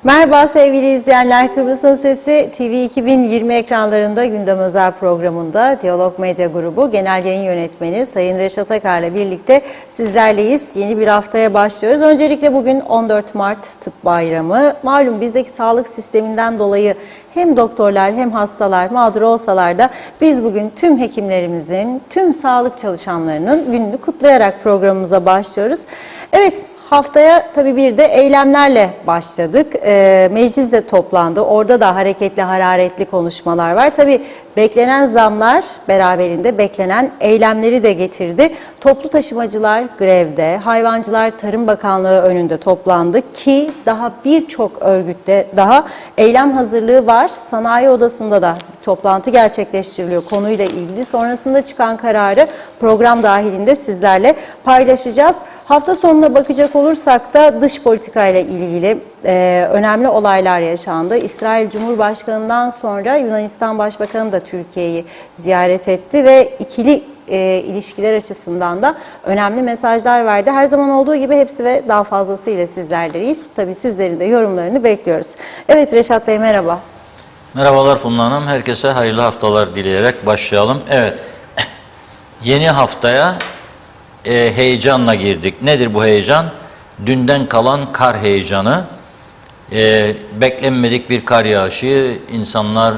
Merhaba sevgili izleyenler, Kıbrıs'ın Sesi TV 2020 ekranlarında gündem özel programında Diyalog Medya Grubu Genel Yayın Yönetmeni Sayın Reşat Akar'la birlikte sizlerleyiz. Yeni bir haftaya başlıyoruz. Öncelikle bugün 14 Mart Tıp Bayramı. Malum bizdeki sağlık sisteminden dolayı hem doktorlar hem hastalar mağdur olsalar da biz bugün tüm hekimlerimizin, tüm sağlık çalışanlarının gününü kutlayarak programımıza başlıyoruz. Evet. Haftaya tabii bir de eylemlerle başladık. Meclis de toplandı. Orada da hareketli, hararetli konuşmalar var. Tabii beklenen zamlar beraberinde beklenen eylemleri de getirdi. Toplu taşımacılar grevde, hayvancılar Tarım Bakanlığı önünde toplandı ki daha birçok örgütte daha eylem hazırlığı var. Sanayi Odası'nda da toplantı gerçekleştiriliyor konuyla ilgili. Sonrasında çıkan kararı program dahilinde sizlerle paylaşacağız. Hafta sonuna bakacak olursak da dış politika ile ilgili önemli olaylar yaşandı. İsrail Cumhurbaşkanı'ndan sonra Yunanistan Başbakanı da Türkiye'yi ziyaret etti ve ikili ilişkiler açısından da önemli mesajlar verdi. Her zaman olduğu gibi hepsi ve daha fazlasıyla sizlerleyiz. Tabii sizlerin de yorumlarını bekliyoruz. Evet Reşat Bey, merhaba. Merhabalar Funda Hanım. Herkese hayırlı haftalar dileyerek başlayalım. Evet, yeni haftaya heyecanla girdik. Nedir bu heyecan? Dünden kalan kar heyecanı. Beklenmedik bir kar yağışı. İnsanlar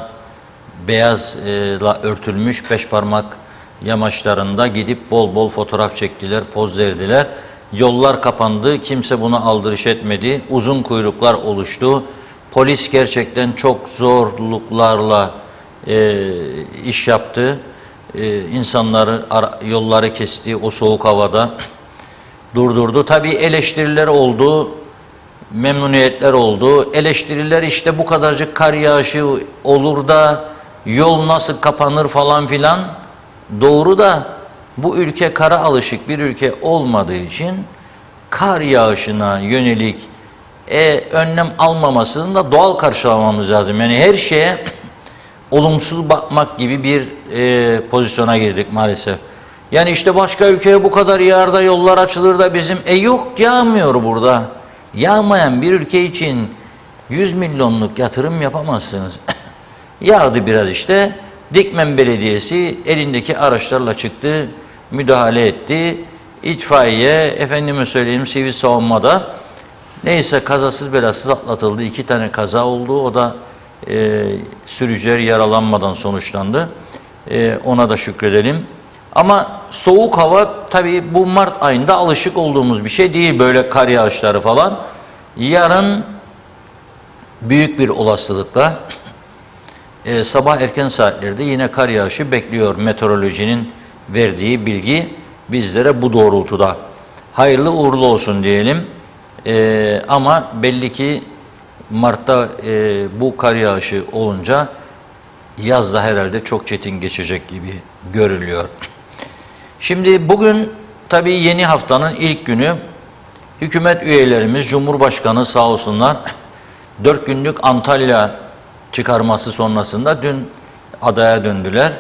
beyazla örtülmüş beşparmak yamaçlarında gidip bol bol fotoğraf çektiler, poz verdiler. Yollar kapandı, kimse buna aldırış etmedi. Uzun kuyruklar oluştu. Polis gerçekten çok zorluklarla iş yaptı. İnsanları yolları kesti o soğuk havada. Durdurdu. Tabii eleştiriler oldu, memnuniyetler oldu. Eleştiriler işte bu kadarcık kar yağışı olur da yol nasıl kapanır falan filan. Doğru da bu ülke kara alışık bir ülke olmadığı için kar yağışına yönelik önlem almamasını da doğal karşılamamız lazım. Yani her şeye olumsuz bakmak gibi bir pozisyona girdik maalesef. Yani işte başka ülkeye bu kadar yağar da yollar açılır da bizim yok, yağmıyor burada. Yağmayan bir ülke için 100 milyonluk yatırım yapamazsınız. Yağdı biraz işte. Dikmen Belediyesi elindeki araçlarla çıktı, müdahale etti. İtfaiye, efendime söyleyeyim sivil savunmada. Neyse kazasız belasız atlatıldı. 2 tane kaza oldu. O da sürücüler yaralanmadan sonuçlandı. Ona da şükredelim. Ama soğuk hava tabii bu Mart ayında alışık olduğumuz bir şey değil. Böyle kar yağışları falan. Yarın büyük bir olasılıkla sabah erken saatlerde yine kar yağışı bekliyor. Meteorolojinin verdiği bilgi bizlere bu doğrultuda. Hayırlı uğurlu olsun diyelim. Ama belli ki Mart'ta bu kar yağışı olunca yaz da herhalde çok çetin geçecek gibi görülüyor. Şimdi bugün tabii yeni haftanın ilk günü hükümet üyelerimiz, Cumhurbaşkanı sağ olsunlar 4 günlük Antalya çıkarması sonrasında dün adaya döndüler.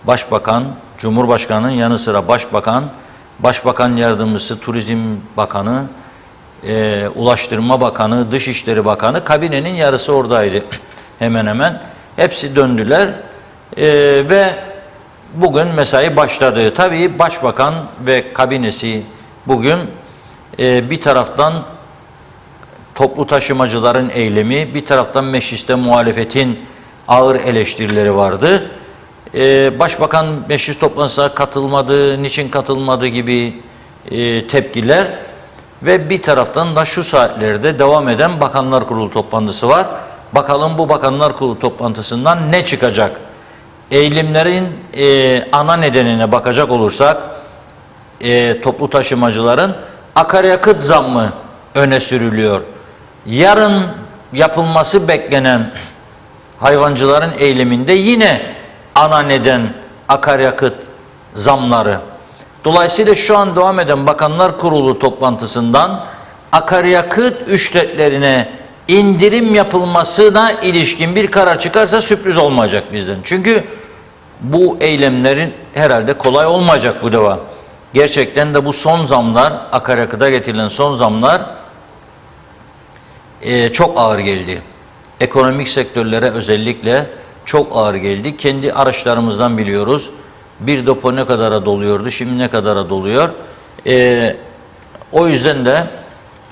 Başbakan, Cumhurbaşkanı'nın yanı sıra Başbakan, Başbakan Yardımcısı, Turizm Bakanı, Ulaştırma Bakanı, Dışişleri Bakanı, kabinenin yarısı oradaydı hemen hemen. Hepsi döndüler ve bugün mesai başladı. Tabii Başbakan ve kabinesi bugün bir taraftan toplu taşımacıların eylemi, bir taraftan mecliste muhalefetin ağır eleştirileri vardı. Başbakan meclis toplantısına katılmadı, niçin katılmadı gibi tepkiler. Ve bir taraftan da şu saatlerde devam eden Bakanlar Kurulu toplantısı var. Bakalım bu Bakanlar Kurulu toplantısından ne çıkacak? Eylemlerin ana nedenine bakacak olursak toplu taşımacıların akaryakıt zammı öne sürülüyor. Yarın yapılması beklenen hayvancıların eyleminde yine ana neden akaryakıt zamları. Dolayısıyla şu an devam eden Bakanlar Kurulu toplantısından akaryakıt ücretlerine indirim yapılmasına ilişkin bir karar çıkarsa sürpriz olmayacak bizden. Çünkü bu eylemlerin herhalde kolay olmayacak bu defa. Gerçekten de bu son zamlar, akaryakıta getirilen son zamlar çok ağır geldi. Ekonomik sektörlere özellikle çok ağır geldi. Kendi araçlarımızdan biliyoruz. Bir depo ne kadara doluyordu, şimdi ne kadara doluyor. O yüzden de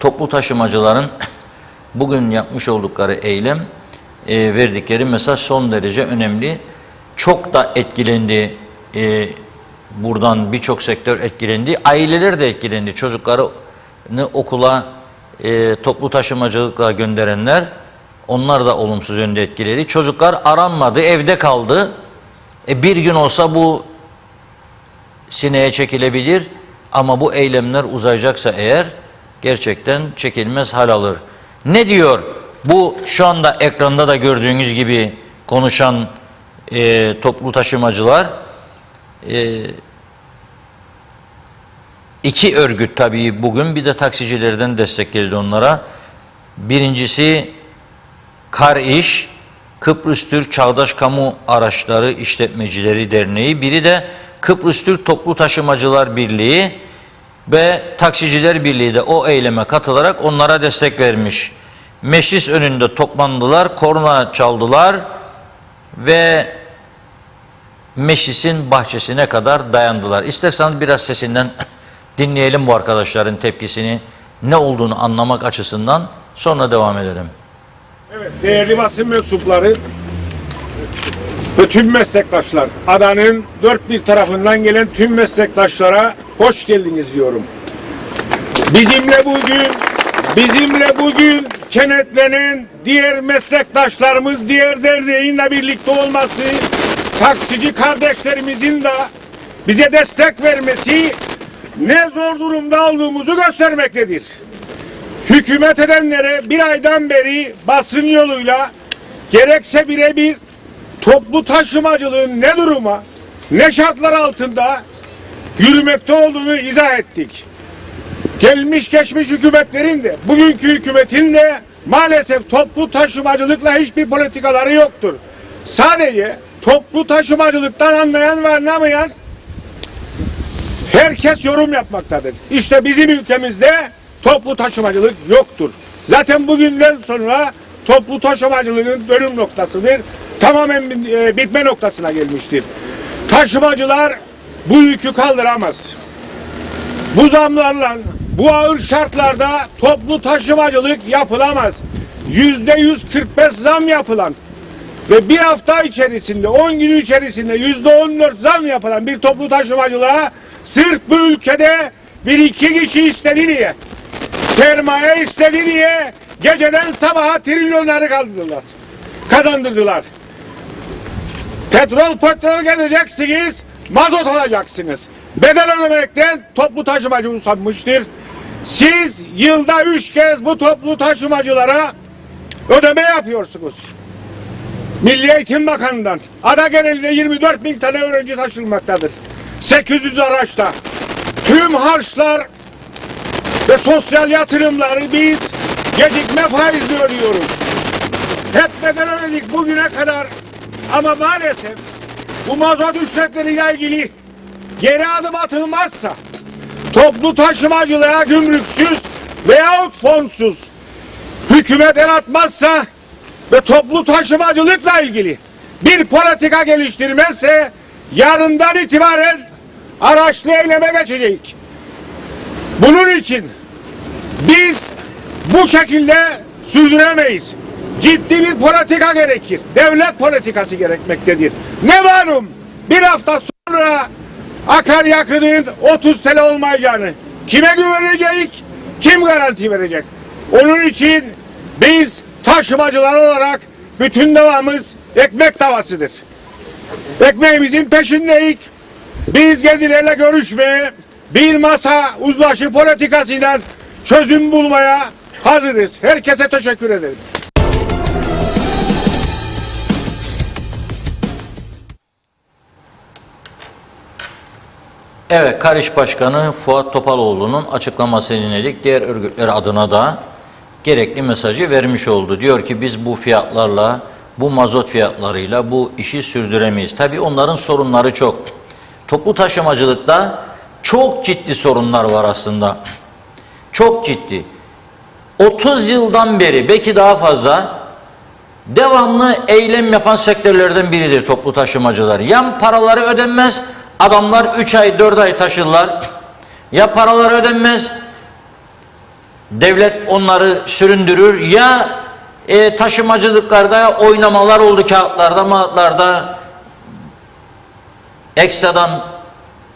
toplu taşımacıların bugün yapmış oldukları eylem, verdikleri mesaj son derece önemli. Çok da etkilendi. Buradan birçok sektör etkilendi. Aileler de etkilendi. Çocuklarını okula toplu taşımacılıkla gönderenler, onlar da olumsuz yönde etkiledi. Çocuklar aranmadı, evde kaldı. Bir gün olsa bu sineye çekilebilir ama bu eylemler uzayacaksa eğer gerçekten çekilmez hal alır. Ne diyor bu şu anda ekranda da gördüğünüz gibi konuşan toplu taşımacılar? İki örgüt tabii bugün, bir de taksicilerden destek geldi onlara. Birincisi KARİŞ, Kıbrıs Türk Çağdaş Kamu Araçları İşletmecileri Derneği, biri de Kıbrıs Türk Toplu Taşımacılar Birliği ve Taksiciler Birliği de o eyleme katılarak onlara destek vermiş. Meclis önünde toplandılar, korna çaldılar ve meclisin bahçesine kadar dayandılar. İsterseniz biraz sesinden dinleyelim bu arkadaşların tepkisini, ne olduğunu anlamak açısından, sonra devam edelim. Evet, değerli basın mensupları ve tüm meslektaşlar, adanın dört bir tarafından gelen tüm meslektaşlara hoş geldiniz diyorum. Bizimle bugün kenetlenen diğer meslektaşlarımız, diğer derneğinle birlikte olması, taksici kardeşlerimizin de bize destek vermesi ne zor durumda olduğumuzu göstermektedir. Hükümet edenlere bir aydan beri basın yoluyla gerekse birebir toplu taşımacılığın ne duruma, ne şartlar altında yürümekte olduğunu izah ettik. Gelmiş geçmiş hükümetlerin de, bugünkü hükümetin de maalesef toplu taşımacılıkla hiçbir politikaları yoktur. Sadece toplu taşımacılıktan anlayan ve anlamayan herkes yorum yapmaktadır. İşte bizim ülkemizde toplu taşımacılık yoktur. Zaten bugünden sonra toplu taşımacılığın dönüm noktasıdır. Tamamen bitme noktasına gelmiştir. Taşımacılar bu yükü kaldıramaz. Bu zamlarla, bu ağır şartlarda toplu taşımacılık yapılamaz. %145 zam yapılan ve bir hafta içerisinde, 10 gün içerisinde %14 zam yapılan bir toplu taşımacılığa sırf bu ülkede bir iki kişi istedi diye, sermaye istedi diye geceden sabaha trilyonları kazandırdılar. Petrol gezeceksiniz, mazot alacaksınız. Bedel ödemekten toplu taşımacı usanmıştır. Siz yılda 3 kez bu toplu taşımacılara ödeme yapıyorsunuz. Milli Eğitim Bakanı'ndan. Ada genelinde 24 bin tane öğrenci taşınmaktadır. 800 araçta. Tüm harçlar ve sosyal yatırımları biz gecikme faizli ödüyoruz. Hep bedel ödedik bugüne kadar. Ama maalesef bu mazot ücretleriyle ilgili geri adım atılmazsa, toplu taşımacılığa gümrüksüz veyahut fonsuz hükümet el atmazsa ve toplu taşımacılıkla ilgili bir politika geliştirmezse yarından itibaren araçlı eyleme geçecek. Bunun için biz bu şekilde sürdüremeyiz. Ciddi bir politika gerekir. Devlet politikası gerekmektedir. Ne malum bir hafta sonra akaryakıtın 30 TL olmayacağını kime güvenecek, kim garanti verecek? Onun için biz taşımacılar olarak bütün davamız ekmek davasıdır. Ekmeğimizin peşindeyiz. Biz kendilerine görüşmeye, bir masa uzlaşı politikasıyla çözüm bulmaya hazırız. Herkese teşekkür ederim. Evet, KARİŞ Başkanı Fuat Topaloğlu'nun açıklamasını dinledik. Diğer örgütler adına da gerekli mesajı vermiş oldu. Diyor ki biz bu fiyatlarla, bu mazot fiyatlarıyla bu işi sürdüremeyiz. Tabii onların sorunları çok. Toplu taşımacılıkta çok ciddi sorunlar var aslında. Çok ciddi. 30 yıldan beri, belki daha fazla, devamlı eylem yapan sektörlerden biridir toplu taşımacılar. Ya paraları ödenmez, adamlar 3 ay 4 ay taşırlar, ya paraları ödenmez, devlet onları süründürür, ya taşımacılıklarda oynamalar oldu, kağıtlarda ekstradan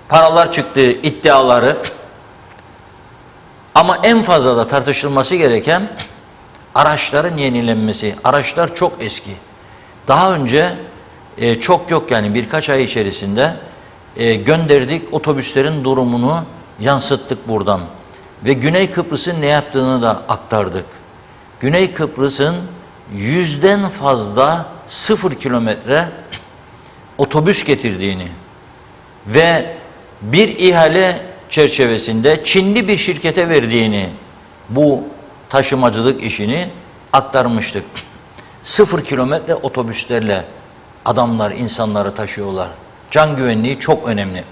paralar çıktı iddiaları. Ama en fazla da tartışılması gereken araçların yenilenmesi. Araçlar çok eski. Daha önce çok yok, yani birkaç ay içerisinde gönderdik, otobüslerin durumunu yansıttık buradan. Ve Güney Kıbrıs'ın ne yaptığını da aktardık. Güney Kıbrıs'ın 100'den fazla 0 kilometre otobüs getirdiğini ve bir ihale çerçevesinde Çinli bir şirkete verdiğini, bu taşımacılık işini aktarmıştık. 0 kilometre otobüslerle adamlar insanları taşıyorlar. Can güvenliği çok önemli.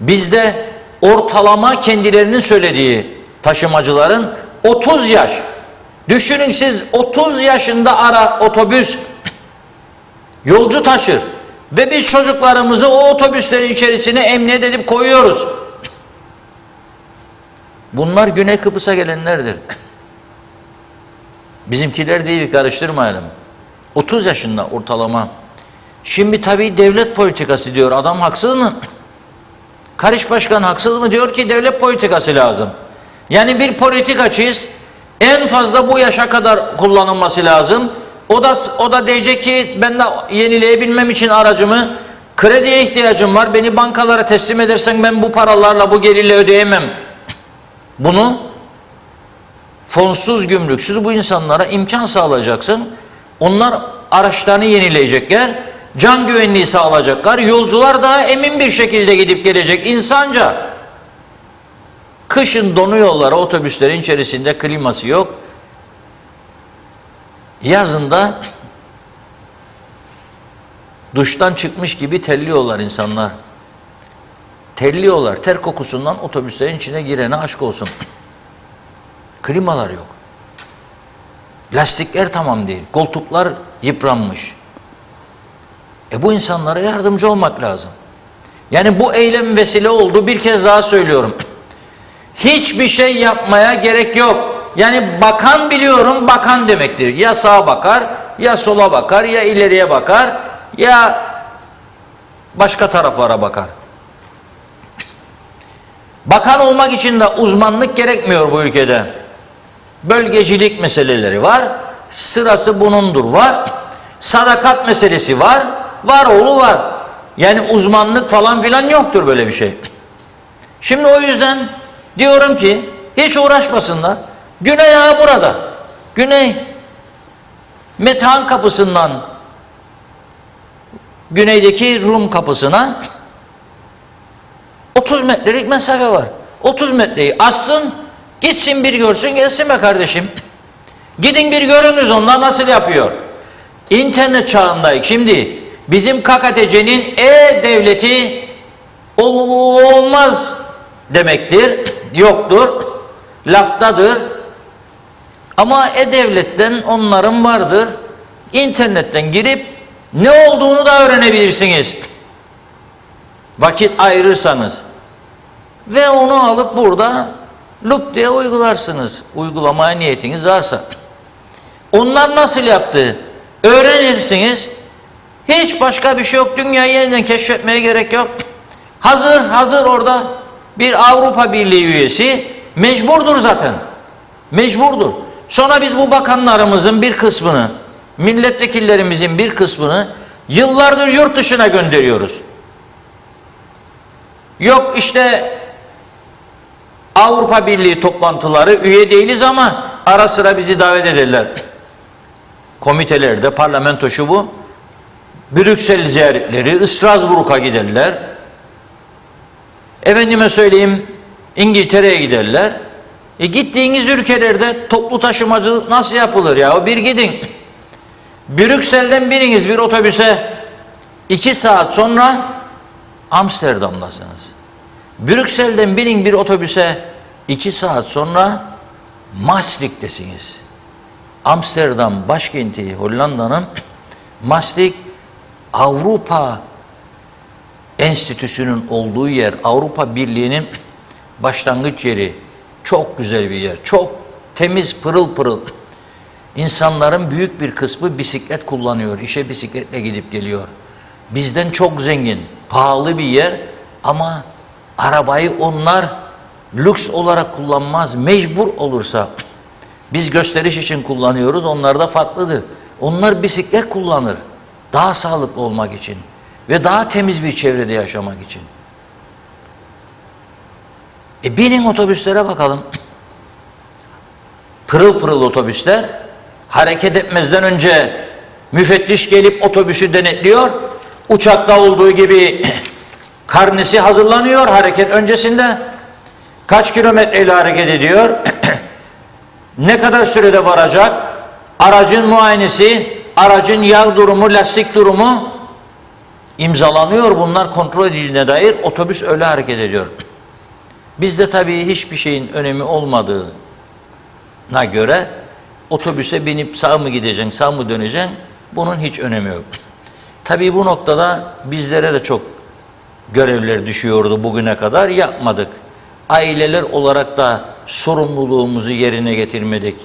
Bizde ortalama kendilerinin söylediği taşımacıların 30 yaş. Düşünün siz, 30 yaşında otobüs yolcu taşır ve biz çocuklarımızı o otobüslerin içerisine emniyet edip koyuyoruz. Bunlar Güney Kıbrıs'a gelenlerdir. Bizimkiler değil, karıştırmayalım. 30 yaşında ortalama. Şimdi tabii devlet politikası diyor. Adam haksız mı? Karış Başkan haksız mı? Diyor ki devlet politikası lazım. Yani bir politikacıyız. En fazla bu yaşa kadar kullanılması lazım. O da diyecek ki ben de yenileyebilmem için aracımı, krediye ihtiyacım var. Beni bankalara teslim edersen ben bu paralarla, bu gelirle ödeyemem. Bunu fonsuz, gümrüksüz bu insanlara imkan sağlayacaksın. Onlar araçlarını yenileyecekler. Can güvenliği sağlayacaklar. Yolcular daha emin bir şekilde gidip gelecek insanca. Kışın donuyorlar, otobüslerin içerisinde kliması yok. Yazında duştan çıkmış gibi terliyorlar insanlar. Terliyorlar. Ter kokusundan otobüslerin içine girene aşk olsun. Klimalar yok. Lastikler tamam değil. Koltuklar yıpranmış. Bu insanlara yardımcı olmak lazım. Yani bu eylem vesile oldu. Bir kez daha söylüyorum. Hiçbir şey yapmaya gerek yok. Yani bakan, biliyorum, bakan demektir. Ya sağa bakar, ya sola bakar, ya ileriye bakar, ya başka taraflara bakar. Bakan olmak için de uzmanlık gerekmiyor bu ülkede. Bölgecilik meseleleri var. Sırası bunundur var. Sadakat meselesi var. Var oğlu var. Yani uzmanlık falan filan yoktur böyle bir şey. Şimdi o yüzden diyorum ki hiç uğraşmasınlar. Güney ağı burada. Güney Metehan kapısından güneydeki Rum kapısına 30 metrelik mesafe var. 30 metreyi açsın, gitsin bir görsün, gelsin be kardeşim. Gidin bir görünüz onlar nasıl yapıyor. İnternet çağındayız. Şimdi bizim KKTC'nin e-devleti olmaz demektir. Yoktur. Laftadır. Ama e-devletten onların vardır. İnternetten girip ne olduğunu da öğrenebilirsiniz. Vakit ayırırsanız. Ve onu alıp burada lup diye uygularsınız. Uygulamaya niyetiniz varsa. Onlar nasıl yaptı? Öğrenirsiniz. Hiç başka bir şey yok. Dünyayı yeniden keşfetmeye gerek yok. Hazır orada bir Avrupa Birliği üyesi mecburdur zaten. Mecburdur. Sonra biz bu bakanlarımızın bir kısmını, milletvekillerimizin bir kısmını yıllardır yurt dışına gönderiyoruz. Yok işte Avrupa Birliği toplantıları, üye değiliz ama ara sıra bizi davet ederler. Komitelerde, parlamento şu bu. Brüksel ziyaretleri, Strasbourg'a giderler. Efendime söyleyeyim, İngiltere'ye giderler. Gittiğiniz ülkelerde toplu taşımacılık nasıl yapılır ya? Bir gidin. Brüksel'den biriniz bir otobüse 2 saat sonra Amsterdam'dasınız. Brüksel'den binin bir otobüse 2 saat sonra Maastricht'tesiniz. Amsterdam başkenti Hollanda'nın Maastricht Avrupa Enstitüsü'nün olduğu yer, Avrupa Birliği'nin başlangıç yeri. Çok güzel bir yer. Çok temiz, pırıl pırıl. İnsanların büyük bir kısmı bisiklet kullanıyor. İşe bisikletle gidip geliyor. Bizden çok zengin, pahalı bir yer ama arabayı onlar lüks olarak kullanmaz. Mecbur olursa. Biz gösteriş için kullanıyoruz. Onlar da farklıdır. Onlar bisiklet kullanır. Daha sağlıklı olmak için. Ve daha temiz bir çevrede yaşamak için. Binin otobüslere bakalım. Pırıl pırıl otobüsler. Hareket etmezden önce müfettiş gelip otobüsü denetliyor. Uçakta olduğu gibi karnesi hazırlanıyor hareket öncesinde. Kaç kilometreyle hareket ediyor? Ne kadar sürede varacak? Aracın muayenesi, aracın yağ durumu, lastik durumu imzalanıyor. Bunlar kontrol edildiğine dair otobüs öyle hareket ediyor. Bizde tabii hiçbir şeyin önemi olmadığına göre otobüse binip sağ mı gideceksin, sağ mı döneceksin? Bunun hiç önemi yok. Tabii bu noktada bizlere de çok görevler düşüyordu bugüne kadar. Yapmadık. Aileler olarak da sorumluluğumuzu yerine getirmedik.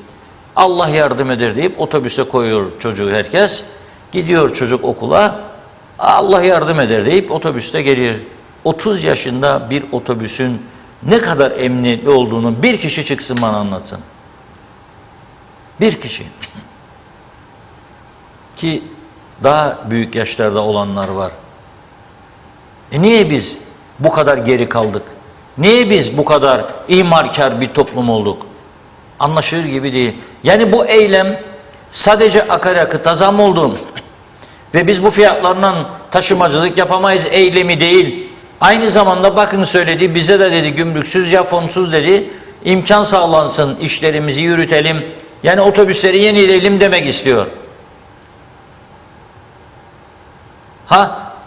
Allah yardım eder deyip otobüse koyuyor çocuğu herkes. Gidiyor çocuk okula. Allah yardım eder deyip otobüste geliyor. 30 yaşında bir otobüsün ne kadar emniyetli olduğunu bir kişi çıksın bana anlatsın. Bir kişi. Ki daha büyük yaşlarda olanlar var. Niye biz bu kadar geri kaldık? Niye biz bu kadar imarkar bir toplum olduk? Anlaşılır gibi değil. Yani bu eylem sadece akaryakıta zam oldu ve biz bu fiyatlarla taşımacılık yapamayız eylemi değil. Aynı zamanda bakın söyledi, bize de dedi gümrüksüz ya fonsuz dedi, imkan sağlansın, işlerimizi yürütelim. Yani otobüsleri yenileyelim demek istiyor.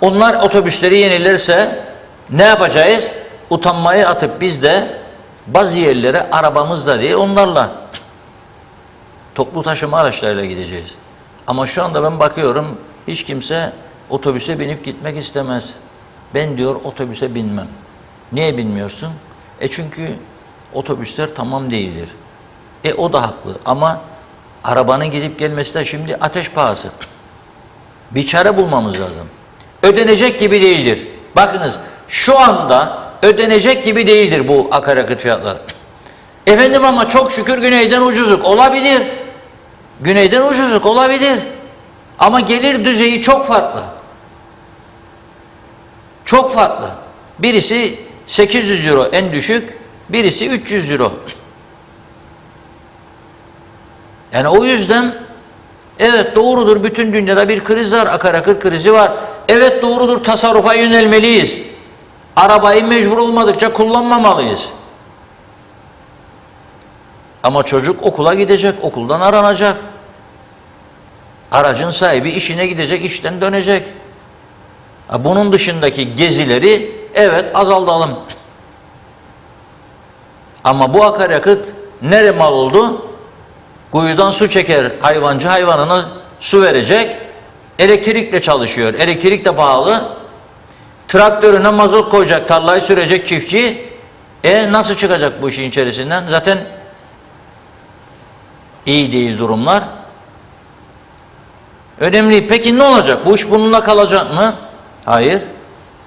Onlar otobüsleri yenilerse ne yapacağız? Utanmayı atıp biz de bazı yerlere arabamızla değil onlarla toplu taşıma araçlarıyla gideceğiz. Ama şu anda ben bakıyorum hiç kimse otobüse binip gitmek istemez. Ben diyor otobüse binmem. Niye binmiyorsun? Çünkü otobüsler tamam değildir. O da haklı ama arabanın gidip gelmesi de şimdi ateş pahası. Bir çare bulmamız lazım. Ödenecek gibi değildir. Bakınız şu anda ödenecek gibi değildir bu akaryakıt fiyatları. Efendim ama çok şükür güneyden ucuzluk olabilir. Güneyden ucuzluk olabilir. Ama gelir düzeyi çok farklı. Çok farklı. Birisi 800 euro en düşük, birisi 300 euro. Yani o yüzden evet doğrudur bütün dünyada bir kriz var, akaryakıt krizi var. Evet doğrudur tasarrufa yönelmeliyiz. Arabayı mecbur olmadıkça kullanmamalıyız. Ama çocuk okula gidecek, okuldan aranacak. Aracın sahibi işine gidecek, işten dönecek. Bunun dışındaki gezileri evet azaltalım. Ama bu akaryakıt nere mal oldu? Kuyudan su çeker hayvancı, hayvanına su verecek. Elektrikle çalışıyor. Elektrik de pahalı. Traktörüne mazot koyacak, tarlayı sürecek çiftçi. Nasıl çıkacak bu işin içerisinden? Zaten iyi değil durumlar. Önemli. Peki ne olacak? Bu iş bununla kalacak mı? Hayır.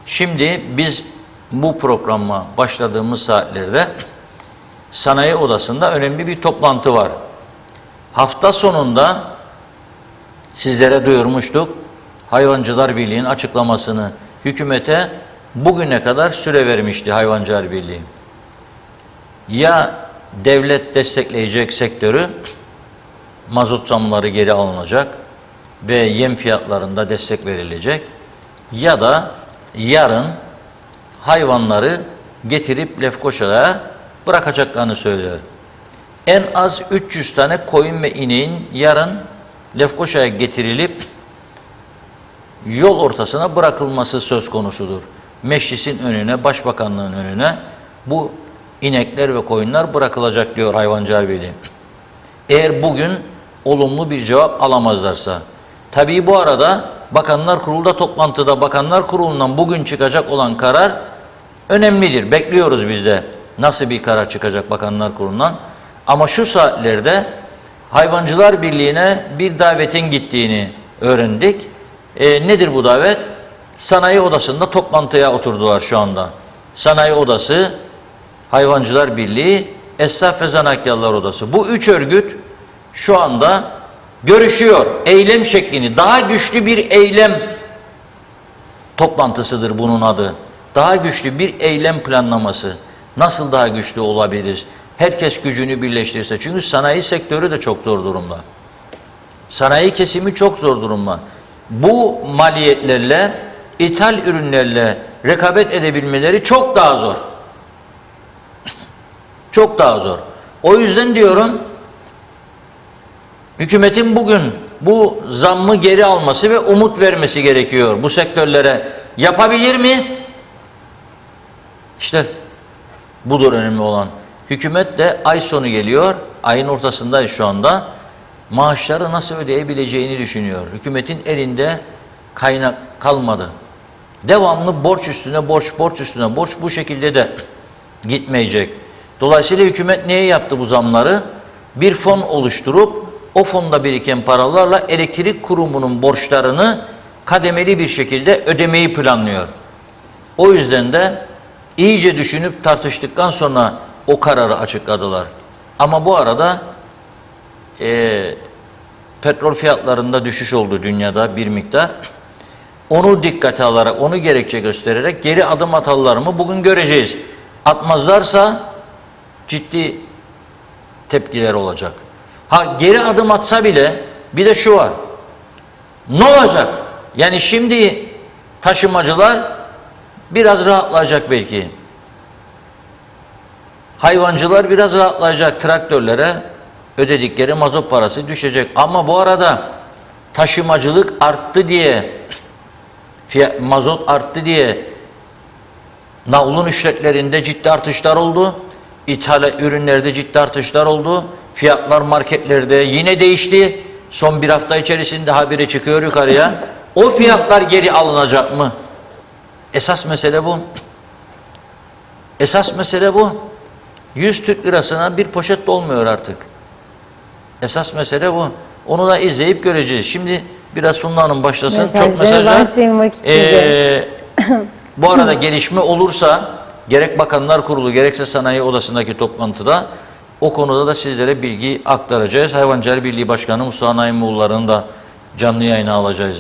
Şimdi biz bu programa başladığımız saatlerde sanayi odasında önemli bir toplantı var. Hafta sonunda sizlere duyurmuştuk. Hayvancılar Birliği'nin açıklamasını hükümete bugüne kadar süre vermişti Hayvancılar Birliği. Ya devlet destekleyecek sektörü, mazot zamları geri alınacak ve yem fiyatlarında destek verilecek ya da yarın hayvanları getirip Lefkoşa'ya bırakacaklarını söylüyor. En az 300 tane koyun ve ineğin yarın Lefkoşa'ya getirilip yol ortasına bırakılması söz konusudur. Meclisin önüne, başbakanlığın önüne bu inekler ve koyunlar bırakılacak diyor Hayvancılar Birliği. Eğer bugün olumlu bir cevap alamazlarsa. Tabii bu arada Bakanlar Kurulu'da toplantıda Bakanlar Kurulu'ndan bugün çıkacak olan karar önemlidir. Bekliyoruz biz de nasıl bir karar çıkacak Bakanlar Kurulu'ndan. Ama şu saatlerde Hayvancılar Birliği'ne bir davetin gittiğini öğrendik. Nedir bu davet? Sanayi Odası'nda toplantıya oturdular şu anda. Sanayi Odası, Hayvancılar Birliği, Esnaf ve Zanaatkarlar Odası. Bu üç örgüt şu anda görüşüyor. Eylem şeklini, daha güçlü bir eylem toplantısıdır bunun adı. Daha güçlü bir eylem planlaması. Nasıl daha güçlü olabiliriz? Herkes gücünü birleştirirse. Çünkü sanayi sektörü de çok zor durumda. Sanayi kesimi çok zor durumda. Bu maliyetlerle, ithal ürünlerle rekabet edebilmeleri çok daha zor. Çok daha zor. O yüzden diyorum, hükümetin bugün bu zammı geri alması ve umut vermesi gerekiyor bu sektörlere. Yapabilir mi? İşte budur önemli olan. Hükümet de ay sonu geliyor, ayın ortasındayız şu anda. Maaşları nasıl ödeyebileceğini düşünüyor. Hükümetin elinde kaynak kalmadı. Devamlı borç üstüne borç, borç üstüne borç, bu şekilde de gitmeyecek. Dolayısıyla hükümet neye yaptı bu zamları? Bir fon oluşturup o fonda biriken paralarla elektrik kurumunun borçlarını kademeli bir şekilde ödemeyi planlıyor. O yüzden de iyice düşünüp tartıştıktan sonra o kararı açıkladılar. Ama bu arada petrol fiyatlarında düşüş oldu dünyada bir miktar. Onu dikkate alarak, onu gerekçe göstererek geri adım atarlar mı? Bugün göreceğiz. Atmazlarsa ciddi tepkiler olacak. Ha, geri adım atsa bile bir de şu var. Ne olacak? Yani şimdi taşımacılar biraz rahatlayacak belki. Hayvancılar biraz rahatlayacak, traktörlere ödedikleri mazot parası düşecek. Ama bu arada taşımacılık arttı diye, mazot arttı diye navlun ücretlerinde ciddi artışlar oldu. İthal ürünlerde ciddi artışlar oldu. Fiyatlar marketlerde yine değişti. Son bir hafta içerisinde haberi çıkıyor yukarıya. O fiyatlar geri alınacak mı? Esas mesele bu. Esas mesele bu. 100 Türk lirasına bir poşet dolmuyor artık. Esas mesele bu. Onu da izleyip göreceğiz. Şimdi biraz Funda Hanım başlasın. Çok mesajlar. Bu arada gelişme olursa gerek Bakanlar Kurulu gerekse Sanayi Odası'ndaki toplantıda o konuda da sizlere bilgi aktaracağız. Hayvancılar Birliği Başkanı Mustafa Naimoğulları'nı da canlı yayına alacağız.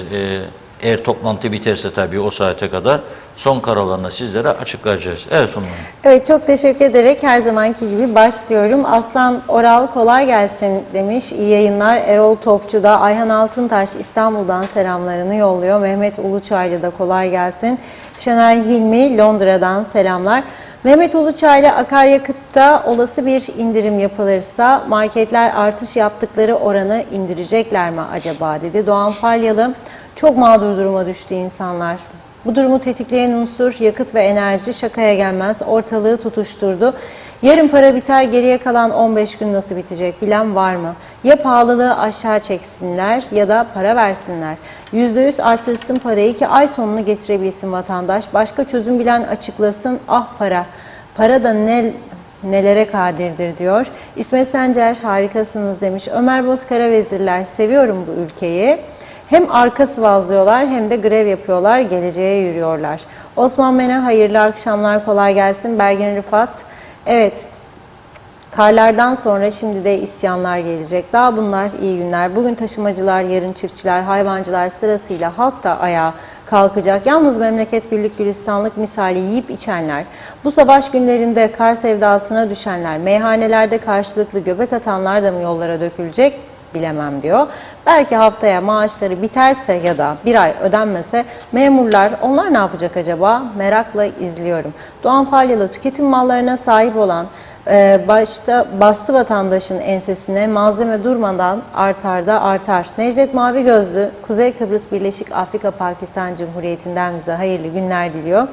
Eğer toplantı biterse tabii o saate kadar son kararlarını sizlere açıklayacağız. Evet Funda Hanım. Evet, çok teşekkür ederek her zamanki gibi başlıyorum. Aslan Oral kolay gelsin demiş. İyi yayınlar. Erol Topçu da, Ayhan Altıntaş İstanbul'dan selamlarını yolluyor. Mehmet Uluçaylı da kolay gelsin. Şenay Hilmi Londra'dan selamlar. Mehmet Uluçaylı, akaryakıtta olası bir indirim yapılırsa marketler artış yaptıkları oranı indirecekler mi acaba dedi. Doğan Falyalı, çok mağdur duruma düştü insanlar. Bu durumu tetikleyen unsur yakıt ve enerji, şakaya gelmez, ortalığı tutuşturdu. Yarın para biter, geriye kalan 15 gün nasıl bitecek bilen var mı? Ya pahalılığı aşağı çeksinler ya da para versinler. %100 artırsın parayı ki ay sonunu getirebilsin vatandaş. Başka çözüm bilen açıklasın. Ah para, para da nelere kadirdir diyor. İsmet Sencer, harikasınız demiş. Ömer Bozkara, vezirler, seviyorum bu ülkeyi. Hem arka sıvazlıyorlar hem de grev yapıyorlar, geleceğe yürüyorlar. Osman Mene, hayırlı akşamlar, kolay gelsin. Bergin Rıfat, evet, karlardan sonra şimdi de isyanlar gelecek. Daha bunlar iyi günler. Bugün taşımacılar, yarın çiftçiler, hayvancılar sırasıyla halk da ayağa kalkacak. Yalnız memleket güllük gülistanlık misali yiyip içenler, bu savaş günlerinde kar sevdasına düşenler, meyhanelerde karşılıklı göbek atanlar da mı yollara dökülecek? Bilemem diyor. Belki haftaya maaşları biterse ya da bir ay ödenmese memurlar, onlar ne yapacak acaba? Merakla izliyorum. Doğan Falyalı, tüketim mallarına sahip olan Başta bastı vatandaşın ensesine, malzeme durmadan artar da artar. Necdet Mavigözlü, Kuzey Kıbrıs Birleşik Afrika Pakistan Cumhuriyeti'nden bize hayırlı günler diliyor.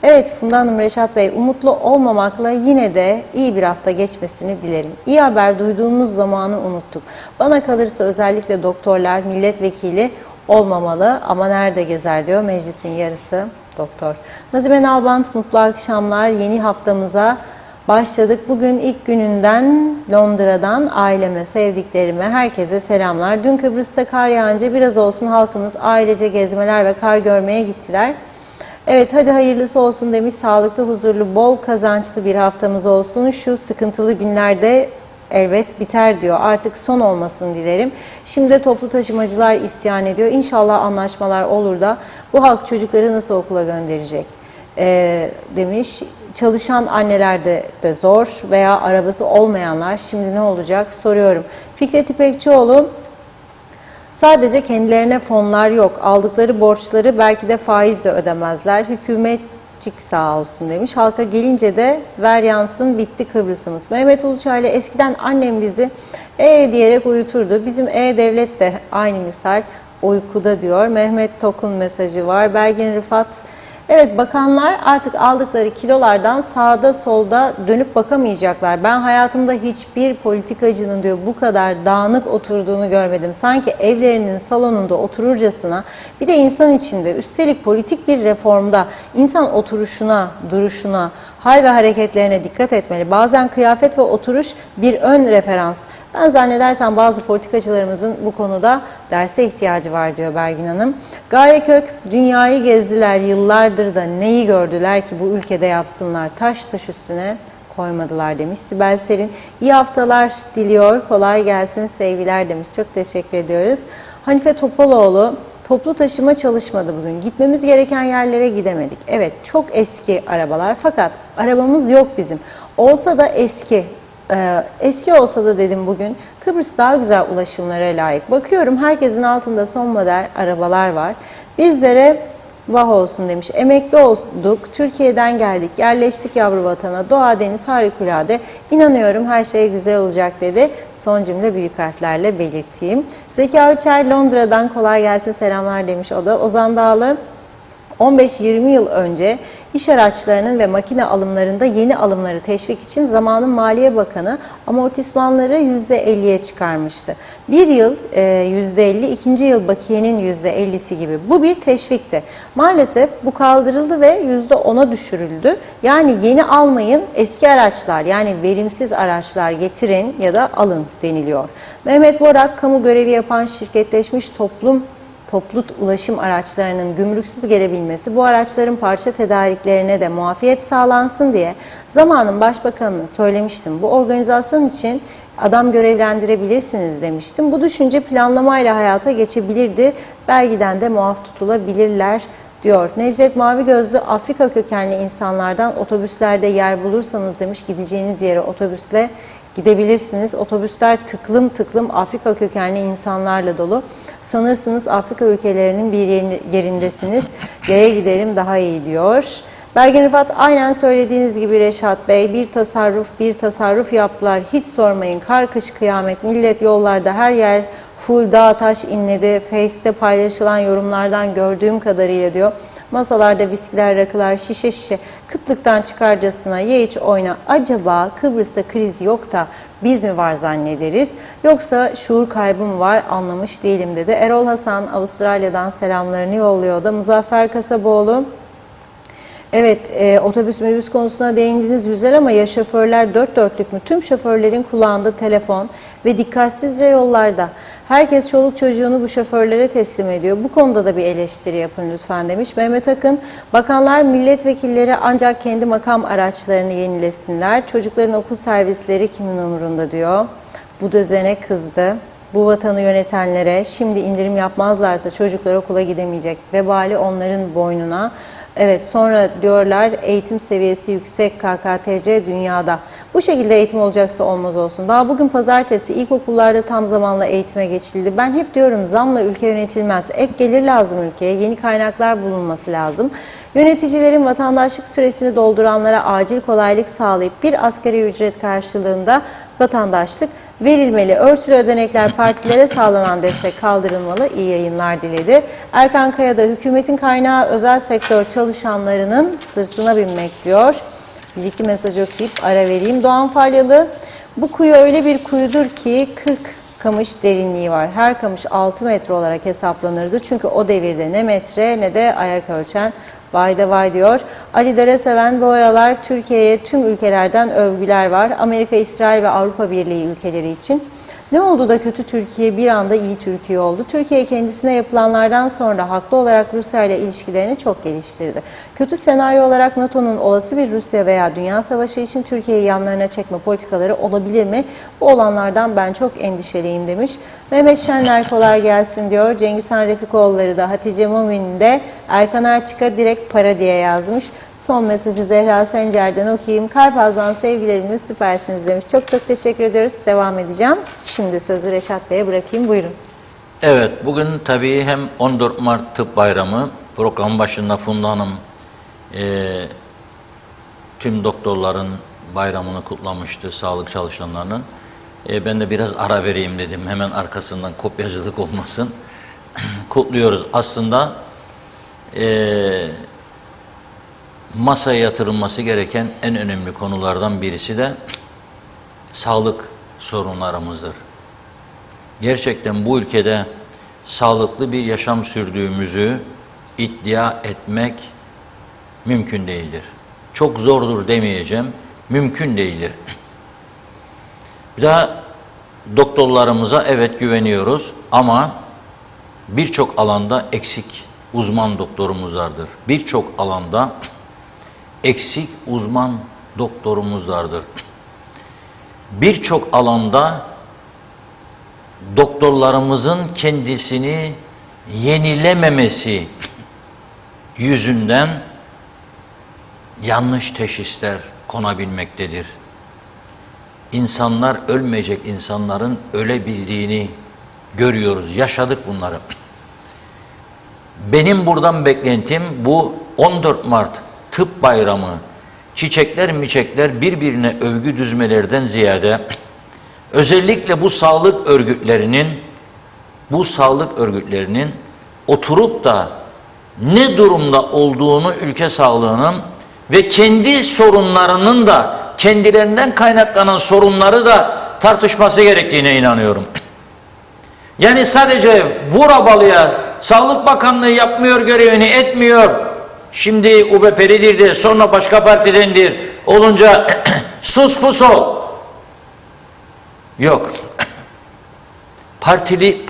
Evet Funda Hanım, Reşat Bey, umutlu olmamakla yine de iyi bir hafta geçmesini dilerim. İyi haber duyduğumuz zamanı unuttuk. Bana kalırsa özellikle doktorlar, milletvekili olmamalı ama nerede gezer diyor meclisin yarısı doktor. Nazime Nalbant, mutlu akşamlar. Yeni haftamıza başladık. Bugün ilk gününden Londra'dan aileme, sevdiklerime, herkese selamlar. Dün Kıbrıs'ta kar yağınca biraz olsun halkımız ailece gezmeler ve kar görmeye gittiler. Evet hadi hayırlısı olsun demiş. Sağlıklı, huzurlu, bol kazançlı bir haftamız olsun. Şu sıkıntılı günlerde elbet biter diyor. Artık son olmasını dilerim. Şimdi de toplu taşımacılar isyan ediyor. İnşallah anlaşmalar olur da bu halk çocukları nasıl okula gönderecek demiş. Çalışan annelerde de zor veya arabası olmayanlar şimdi ne olacak soruyorum. Fikret İpekçioğlu, sadece kendilerine fonlar yok. Aldıkları borçları belki de faizle ödemezler. Hükümetcik sağ olsun demiş. Halka gelince de ver yansın bitti Kıbrıs'ımız. Mehmet Uluçaylı, eskiden annem bizi diyerek uyuturdu. Bizim devlet de aynı misal uykuda diyor. Mehmet Tokun mesajı var. Belgin Rıfat, evet bakanlar artık aldıkları kilolardan sağda solda dönüp bakamayacaklar. Ben hayatımda hiçbir politikacının diyor bu kadar dağınık oturduğunu görmedim. Sanki evlerinin salonunda otururcasına, bir de insan içinde, üstelik politik bir reformda insan oturuşuna, duruşuna, hal ve hareketlerine dikkat etmeli. Bazen kıyafet ve oturuş bir ön referans. Ben zannedersem bazı politikacılarımızın bu konuda derse ihtiyacı var diyor Belgin Hanım. Gaye Kök, dünyayı gezdiler yıllardır da neyi gördüler ki bu ülkede yapsınlar, taş taş üstüne koymadılar demiş. Sibel Serin, iyi haftalar diliyor, kolay gelsin, sevgiler demiş. Çok teşekkür ediyoruz. Hanife Topaloğlu, toplu taşıma çalışmadı bugün. Gitmemiz gereken yerlere gidemedik. Evet, çok eski arabalar fakat arabamız yok bizim. Olsa da eski. Eski olsa da dedim bugün Kıbrıs daha güzel ulaşımlara layık. Bakıyorum herkesin altında son model arabalar var. Bizlere vah olsun demiş. Emekli olduk, Türkiye'den geldik, yerleştik yavru vatana, doğa deniz harikulade, İnanıyorum her şey güzel olacak dedi. Son cümle büyük harflerle belirteyim. Zeki Avçer, Londra'dan kolay gelsin selamlar demiş o da. Ozan Dağlı, 15-20 yıl önce iş araçlarının ve makine alımlarında yeni alımları teşvik için zamanın Maliye Bakanı amortismanları %50'ye çıkarmıştı. Bir yıl %50, ikinci yıl bakiyenin %50'si gibi. Bu bir teşvikti. Maalesef bu kaldırıldı ve %10'a düşürüldü. Yani yeni almayın, eski araçlar yani verimsiz araçlar getirin ya da alın deniliyor. Mehmet Borak, kamu görevi yapan şirketleşmiş toplu ulaşım araçlarının gümrüksüz gelebilmesi, bu araçların parça tedariklerine de muafiyet sağlansın diye zamanın başbakanına söylemiştim. Bu organizasyon için adam görevlendirebilirsiniz demiştim. Bu düşünce planlamayla hayata geçebilirdi. Vergiden de muaf tutulabilirler diyor. Necdet Mavigözlü, Afrika kökenli insanlardan otobüslerde yer bulursanız demiş, gideceğiniz yere otobüsle gidebilirsiniz. Otobüsler tıklım tıklım Afrika kökenli insanlarla dolu. Sanırsınız Afrika ülkelerinin bir yerindesiniz. Yaya giderim daha iyi diyor. Belgin Rıfat, aynen söylediğiniz gibi Reşat Bey, bir tasarruf yaptılar. Hiç sormayın, kar kış kıyamet, millet yollarda, her yer full dağ taş inledi. Face'te paylaşılan yorumlardan gördüğüm kadarıyla diyor. Masalarda viskiler, rakılar, şişe şişe kıtlıktan çıkarcasına ye iç oyna. Acaba Kıbrıs'ta kriz yok da biz mi var zannederiz? Yoksa şuur kaybı mı var anlamış değilim dedi. Erol Hasan Avustralya'dan selamlarını yolluyor da. Muzaffer Kasaboğlu, evet otobüs minibüs konusuna değindiniz güzel ama ya şoförler dört dörtlük mü? Tüm şoförlerin kulağında telefon ve dikkatsizce yollarda. Herkes çoluk çocuğunu bu şoförlere teslim ediyor. Bu konuda da bir eleştiri yapın lütfen demiş. Mehmet Akın, bakanlar milletvekilleri ancak kendi makam araçlarını yenilesinler. Çocukların okul servisleri kimin umurunda diyor. Bu düzene kızdı. Bu vatanı yönetenlere şimdi indirim yapmazlarsa çocuklar okula gidemeyecek. Vebali onların boynuna. Evet, sonra diyorlar eğitim seviyesi yüksek KKTC dünyada. Bu şekilde eğitim olacaksa olmaz olsun. Daha bugün pazartesi ilkokullarda tam zamanlı eğitime geçildi. Ben hep diyorum zamla ülke yönetilmez. Ek gelir lazım ülkeye, yeni kaynaklar bulunması lazım. Yöneticilerin vatandaşlık süresini dolduranlara acil kolaylık sağlayıp bir asgari ücret karşılığında vatandaşlık verilmeli. Örtülü ödenekler partilere sağlanan destek kaldırılmalı. İyi yayınlar diledi. Erkan Kaya da hükümetin kaynağı özel sektör çalışanlarının sırtına binmek diyor. Bir iki mesaj okuyup ara vereyim. Doğan Falyalı, bu kuyu öyle bir kuyudur ki 40 kamış derinliği var. Her kamış 6 metre olarak hesaplanırdı. Çünkü o devirde ne metre ne de ayak ölçen vay da vay diyor. Ali Dereseven, bu aralar Türkiye'ye tüm ülkelerden övgüler var. Amerika, İsrail ve Avrupa Birliği ülkeleri için. Ne oldu da kötü Türkiye bir anda iyi Türkiye oldu? Türkiye kendisine yapılanlardan sonra haklı olarak Rusya ile ilişkilerini çok geliştirdi. Kötü senaryo olarak NATO'nun olası bir Rusya veya Dünya Savaşı için Türkiye'yi yanlarına çekme politikaları olabilir mi? Bu olanlardan ben çok endişeliyim demiş. Mehmet Şenler kolay gelsin diyor. Cengizhan Refikoğulları da Hatice Mumin de Erkan Arçık'a direkt para diye yazmış. Son mesajı Zehra Sencer'den okuyayım. Karpaz'dan sevgilerimi, süpersiniz demiş. Çok çok teşekkür ediyoruz. Devam edeceğim. Şimdi sözü Reşat Bey'e bırakayım. Buyurun. Evet, bugün tabii hem 14 Mart Tıp Bayramı, programın başında Funda Hanım tüm doktorların bayramını kutlamıştı, sağlık çalışanlarının. Ben de biraz ara vereyim dedim, hemen arkasından kopyacılık olmasın. Kutluyoruz. Aslında masaya yatırılması gereken en önemli konulardan birisi de sağlık sorunlarımızdır. Gerçekten bu ülkede sağlıklı bir yaşam sürdüğümüzü iddia etmek mümkün değildir. Çok zordur demeyeceğim, mümkün değildir. Bir daha doktorlarımıza evet güveniyoruz ama birçok alanda eksik uzman doktorumuz vardır. Birçok alanda eksik uzman doktorumuz vardır. Birçok alanda doktorlarımızın kendisini yenilememesi yüzünden yanlış teşhisler konabilmektedir. İnsanlar, ölmeyecek insanların ölebildiğini görüyoruz, yaşadık bunları. Benim buradan beklentim bu 14 Mart Tıp Bayramı, çiçekler birbirine övgü düzmelerden ziyade özellikle bu sağlık örgütlerinin oturup da ne durumda olduğunu, ülke sağlığının ve kendi sorunlarının da kendilerinden kaynaklanan sorunları da tartışması gerektiğine inanıyorum. Yani sadece vur abalıya Sağlık Bakanlığı yapmıyor, görevini etmiyor. Şimdi UBP'lidir de sonra başka partidendir olunca sus pus ol. Yok.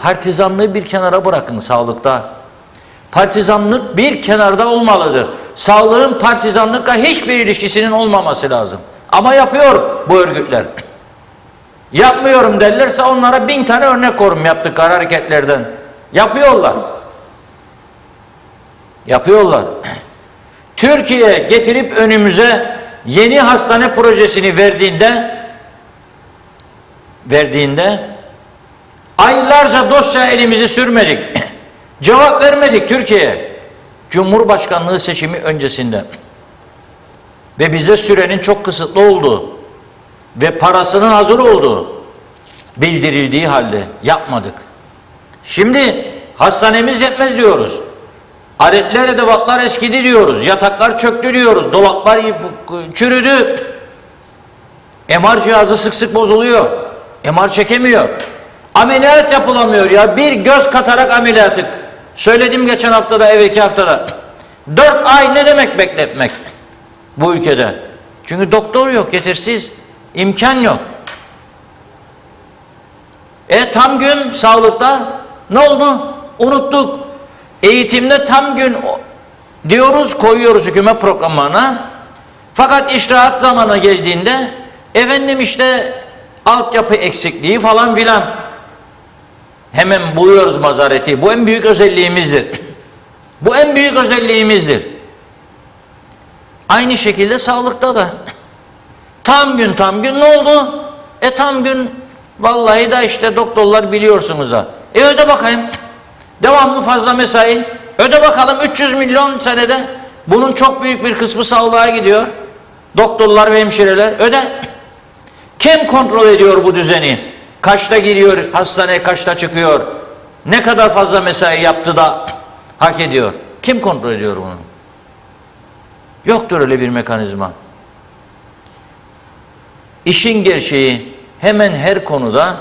Partizanlığı bir kenara bırakın sağlıkta. Partizanlık bir kenarda olmalıdır. Sağlığın partizanlıkla hiçbir ilişkisinin olmaması lazım. Ama yapıyor bu örgütler. Yapmıyorum derlerse onlara 1000 tane örnek korum yaptıkları hareketlerden. Yapıyorlar. Yapıyorlar. Türkiye getirip önümüze yeni hastane projesini verdiğinde aylarca dosya elimizi sürmedik. Cevap vermedik Türkiye'ye. Cumhurbaşkanlığı seçimi öncesinde. Ve bize sürenin çok kısıtlı olduğu ve parasının hazır olduğu bildirildiği halde yapmadık. Şimdi hastanemiz yetmez diyoruz. Aletler, edevatlar eskidi diyoruz. Yataklar çöktü diyoruz. Dolaplar çürüdü. MR cihazı sık sık bozuluyor. MR çekemiyor. Ameliyat yapılamıyor ya. Bir göz katarak ameliyatı. Söyledim geçen haftada, evvelki haftada. 4 ay ne demek bekletmek bu ülkede? Çünkü doktor yok, yetersiz. İmkan yok. Tam gün sağlıkta ne oldu? Unuttuk. Eğitimde tam gün diyoruz, koyuyoruz hükümet programlarına. Fakat iştihat zamanı geldiğinde efendim işte altyapı eksikliği falan filan. Hemen buluyoruz mazareti. Bu en büyük özelliğimizdir. Bu en büyük özelliğimizdir. Aynı şekilde sağlıkta da. Tam gün ne oldu? Tam gün vallahi da işte doktorlar biliyorsunuz da. Öde bakayım. Devamlı fazla mesai. Öde bakalım 300 milyon senede. Bunun çok büyük bir kısmı sağlığa gidiyor. Doktorlar ve hemşireler öde. Kim kontrol ediyor bu düzeni? Kaçta giriyor hastaneye, kaçta çıkıyor? Ne kadar fazla mesai yaptı da hak ediyor? Kim kontrol ediyor bunu? Yoktur öyle bir mekanizma. İşin gerçeği hemen her konuda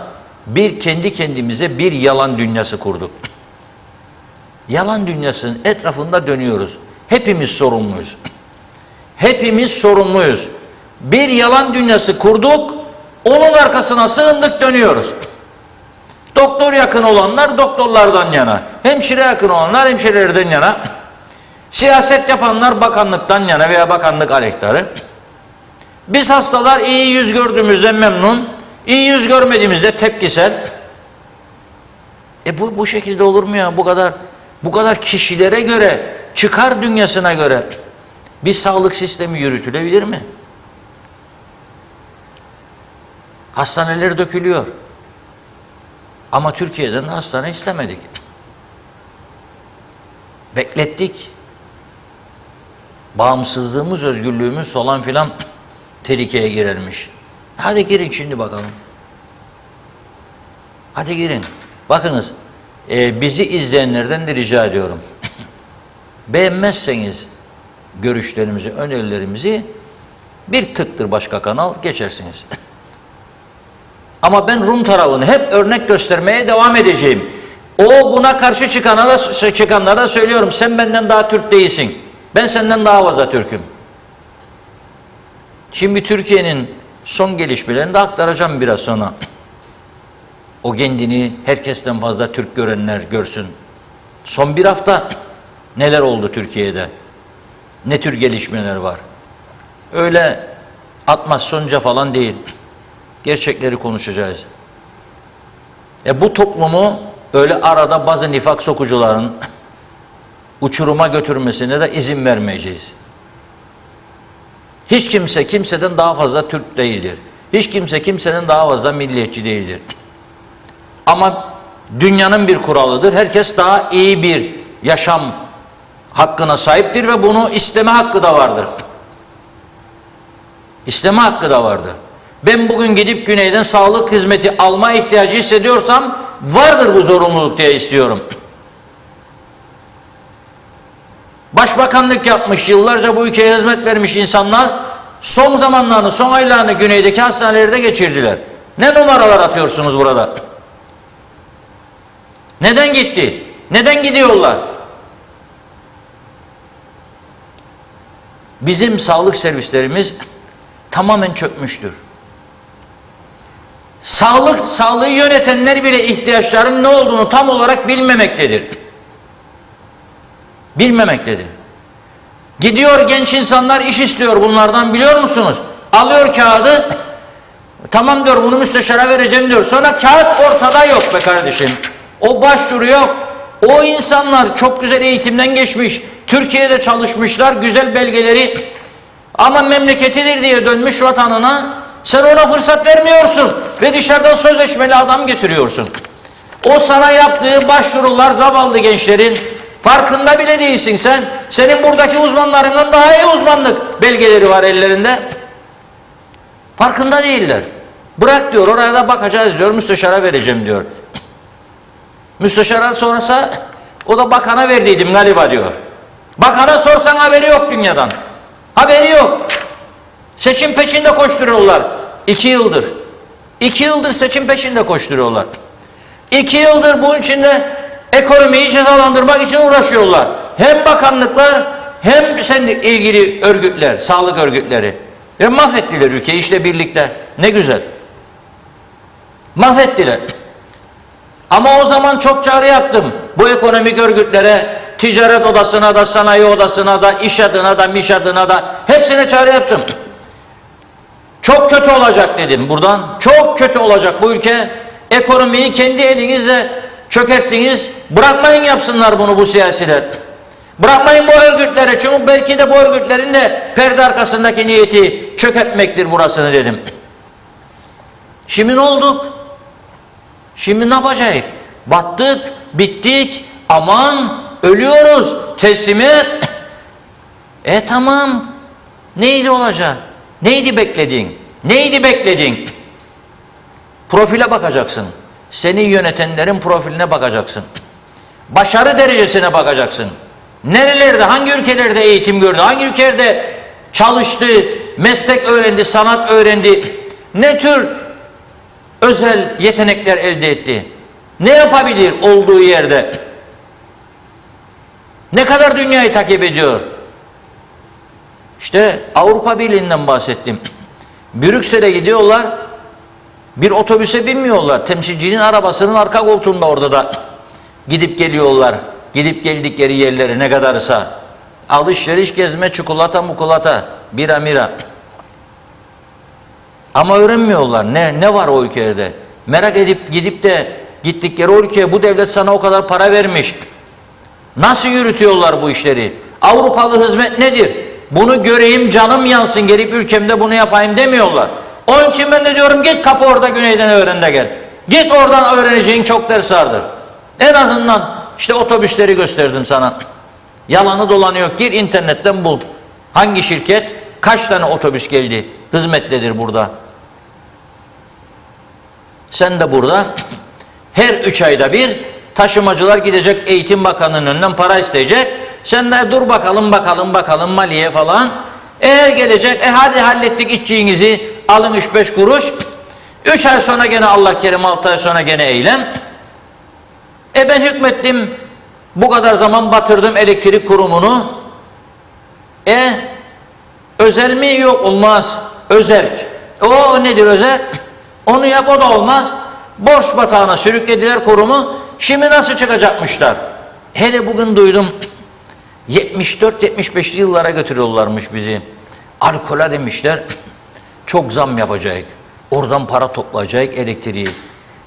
kendi kendimize bir yalan dünyası kurduk. Yalan dünyasının etrafında dönüyoruz. Hepimiz sorumluyuz. Hepimiz sorumluyuz. Bir yalan dünyası kurduk, onun arkasına sığındık dönüyoruz. Doktor yakın olanlar doktorlardan yana, hemşire yakın olanlar hemşirelerden yana, siyaset yapanlar bakanlıktan yana veya bakanlık aleyhtarı. Biz hastalar iyi yüz gördüğümüzde memnun, iyi yüz görmediğimizde tepkisel. Bu şekilde olur mu ya? Bu kadar kişilere göre, çıkar dünyasına göre bir sağlık sistemi yürütülebilir mi? Hastaneler dökülüyor. Ama Türkiye'den hastane istemedik. Beklettik. Bağımsızlığımız, özgürlüğümüz falan filan tehlikeye girermiş. Hadi girin şimdi bakalım. Hadi girin. Bakınız, bizi izleyenlerden de rica ediyorum. Beğenmezseniz görüşlerimizi, önerilerimizi bir tıktır başka kanal geçersiniz. Ama ben Rum tarafını hep örnek göstermeye devam edeceğim. Buna karşı çıkanlara da söylüyorum. Sen benden daha Türk değilsin. Ben senden daha fazla Türk'üm. Şimdi Türkiye'nin son gelişmelerini de aktaracağım biraz sonra. O kendini herkesten fazla Türk görenler görsün. Son bir hafta neler oldu Türkiye'de? Ne tür gelişmeler var? Öyle atmasyonca falan değil. Gerçekleri konuşacağız. Bu toplumu öyle arada bazı nifak sokucuların uçuruma götürmesine de izin vermeyeceğiz. Hiç kimse kimseden daha fazla Türk değildir. Hiç kimse kimseden daha fazla milliyetçi değildir. Ama dünyanın bir kuralıdır. Herkes daha iyi bir yaşam hakkına sahiptir ve bunu isteme hakkı da vardır. İsteme hakkı da vardır. Ben bugün gidip güneyden sağlık hizmeti alma ihtiyacı hissediyorsam vardır bu zorunluluk diye istiyorum. Başbakanlık yapmış, yıllarca bu ülkeye hizmet vermiş insanlar son zamanlarını, son aylarını güneydeki hastanelerde geçirdiler. Ne numaralar atıyorsunuz burada? Neden gitti? Neden gidiyorlar? Bizim sağlık servislerimiz tamamen çökmüştür. Sağlığı yönetenler bile ihtiyaçların ne olduğunu tam olarak bilmemektedir. Bilmemektedir. Gidiyor genç insanlar iş istiyor bunlardan, biliyor musunuz? Alıyor kağıdı, tamam diyor bunu müsteşara vereceğim diyor. Sonra kağıt ortada yok be kardeşim. O başvuru yok. O insanlar çok güzel eğitimden geçmiş. Türkiye'de çalışmışlar, güzel belgeleri. Ama memleketidir diye dönmüş vatanına. Sen ona fırsat vermiyorsun ve dışarıdan sözleşmeli adam getiriyorsun. O sana yaptığı başvurular zavallı gençlerin farkında bile değilsin sen. Senin buradaki uzmanlarından daha iyi uzmanlık belgeleri var ellerinde. Farkında değiller. Bırak diyor, oraya da bakacağız diyor, müsteşara vereceğim diyor. Müsteşara sorarsa o da bakana verdiydim galiba diyor. Bakana sorsan haberi yok dünyadan. Haberi yok. Seçim peşinde koşturuyorlar. 2 yıldır. 2 yıldır seçim peşinde koşturuyorlar. 2 yıldır bunun içinde ekonomiyi cezalandırmak için uğraşıyorlar. Hem bakanlıklar hem ilgili örgütler, sağlık örgütleri. Ve mahvettiler ülkeyi işte birlikte. Ne güzel. Mahvettiler. Ama o zaman çok çağrı yaptım. Bu ekonomik örgütlere, ticaret odasına da, sanayi odasına da, iş adına da, miş adına da hepsine çağrı yaptım. Çok kötü olacak dedim buradan. Çok kötü olacak bu ülke. Ekonomiyi kendi elinizle çökerttiniz. Bırakmayın yapsınlar bunu bu siyasiler. Bırakmayın bu örgütlere. Çünkü belki de bu örgütlerin de perde arkasındaki niyeti çökertmektir burasını dedim. Şimdi ne olduk? Şimdi ne yapacağız? Battık, bittik, aman ölüyoruz, teslimiyet. Tamam. Neydi olacak? Neydi beklediğin? Neydi beklediğin? Profile bakacaksın. Seni yönetenlerin profiline bakacaksın. Başarı derecesine bakacaksın. Nerelerde, hangi ülkelerde eğitim gördü, hangi ülkelerde çalıştı, meslek öğrendi, sanat öğrendi, ne tür özel yetenekler elde etti, ne yapabilir olduğu yerde, ne kadar dünyayı takip ediyor. İşte Avrupa Birliği'nden bahsettim. Brüksel'e gidiyorlar, bir otobüse binmiyorlar. Temsilcinin arabasının arka koltuğunda orada da gidip geliyorlar. Gidip geldikleri yerlere ne kadarsa. Alışveriş, gezme, çikolata, mukulata, bira mira. Ama öğrenmiyorlar ne var o ülkede. Merak edip gidip de gittikleri o ülkeye bu devlet sana o kadar para vermiş. Nasıl yürütüyorlar bu işleri? Avrupalı hizmet nedir? Bunu göreyim, canım yansın, gelip ülkemde bunu yapayım demiyorlar. Onun için ben de diyorum git kapı orada güneyden öğren de gel. Git oradan öğreneceğin çok ders vardır. En azından işte otobüsleri gösterdim sana. Yalanı dolanı yok. Gir internetten bul. Hangi şirket, kaç tane otobüs geldi, hizmetlidir burada. Sen de burada her 3 ayda bir taşımacılar gidecek, Eğitim Bakanı'nın önünden para isteyecek. Sen de dur bakalım maliye falan. Eğer gelecek, hadi hallettik işçiliğinizi, alın 3-5 kuruş. 3 ay sonra gene Allah kerim, 6 ay sonra gene eylem. Ben hükmettim, bu kadar zaman batırdım elektrik kurumunu. Özel mi? Yok, olmaz. Özerk. O nedir özerk? Onu yap, o da olmaz. Borç batağına sürüklediler kurumu. Şimdi nasıl çıkacakmışlar? Hele bugün duydum. 74-75'li yıllara götürüyorlarmış bizi. Alkola demişler. Çok zam yapacak. Oradan para toplayacak elektriği.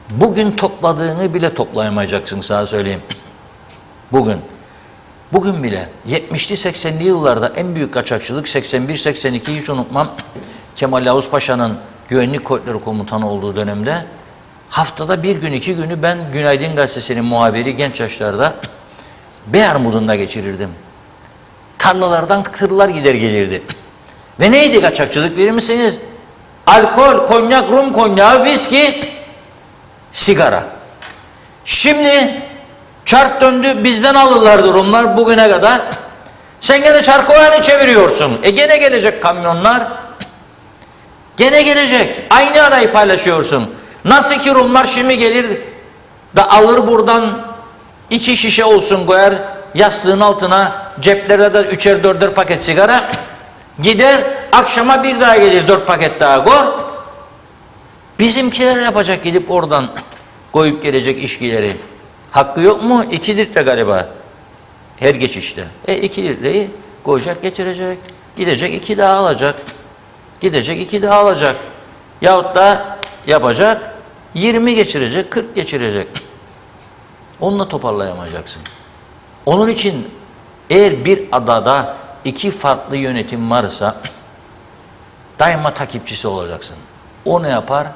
Bugün topladığını bile toplayamayacaksın, sana söyleyeyim. Bugün bile 70'li 80'li yıllarda en büyük kaçakçılık 81-82 hiç unutmam. Kemal Yavuz Paşa'nın Güvenlik Kuvvetleri Komutanı olduğu dönemde haftada bir gün 2 günü ben Günaydın Gazetesi'nin muhabiri genç yaşlarda Beyarmud'unda geçirirdim. Tarlalardan tırlar gider gelirdi. Ve neydi kaçakçılık bilir misiniz? Alkol, konyak, rum konyağı, viski, sigara. Şimdi çark döndü, bizden alırlardı Rumlar bugüne kadar. Sen gene çarkı o yana çeviriyorsun. Gene gelecek kamyonlar. Gene gelecek. Aynı adayı paylaşıyorsun. Nasıl ki Rumlar şimdi gelir da alır buradan 2 şişe olsun koyar yastığın altına, ceplerde de 3'er 4'er paket sigara, gider akşama bir daha gelir 4 paket daha koy. Bizimkiler yapacak, gidip oradan koyup gelecek içkileri. Hakkı yok mu? 2 litre galiba her geçişte. 2 litreyi koyacak, getirecek. Gidecek 2 daha alacak. Gidecek 2 daha alacak. Yahut da yapacak 20 geçirecek, 40 geçirecek. Onunla toparlayamayacaksın. Onun için eğer bir adada 2 farklı yönetim varsa daima takipçisi olacaksın. O ne yapar,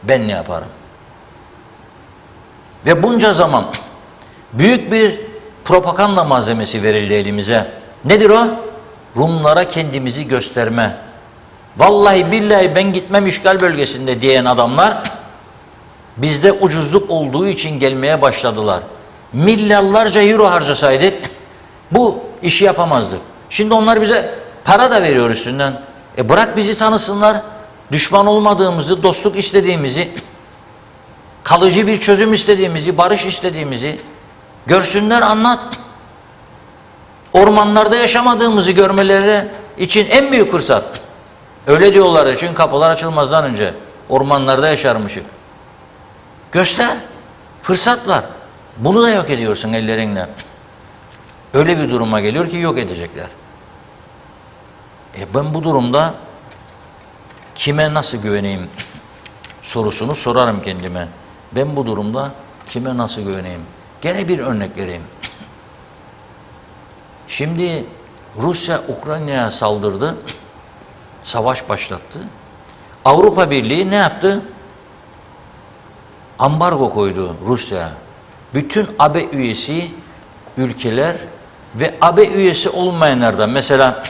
ben ne yaparım. Ve bunca zaman büyük bir propaganda malzemesi verildi elimize. Nedir o? Rumlara kendimizi gösterme. Vallahi billahi ben gitmem işgal bölgesinde diyen adamlar bizde ucuzluk olduğu için gelmeye başladılar. Milyarlarca euro harcasaydık bu işi yapamazdık. Şimdi onlar bize para da veriyor üstünden. Bırak bizi tanısınlar. Düşman olmadığımızı, dostluk istediğimizi, kalıcı bir çözüm istediğimizi, barış istediğimizi görsünler, anlat. Ormanlarda yaşamadığımızı görmeleri için en büyük fırsat. Öyle diyorlar çünkü kapılar açılmazdan önce ormanlarda yaşarmışık. Göster. Fırsat var. Bunu da yok ediyorsun ellerinle. Öyle bir duruma geliyor ki yok edecekler. Ben bu durumda kime nasıl güveneyim sorusunu sorarım kendime. Ben bu durumda kime nasıl güveneyim? Gene bir örnek vereyim. Şimdi Rusya Ukrayna'ya saldırdı, savaş başlattı. Avrupa Birliği ne yaptı? Ambargo koydu Rusya'ya. Bütün AB üyesi ülkeler ve AB üyesi olmayanlardan, mesela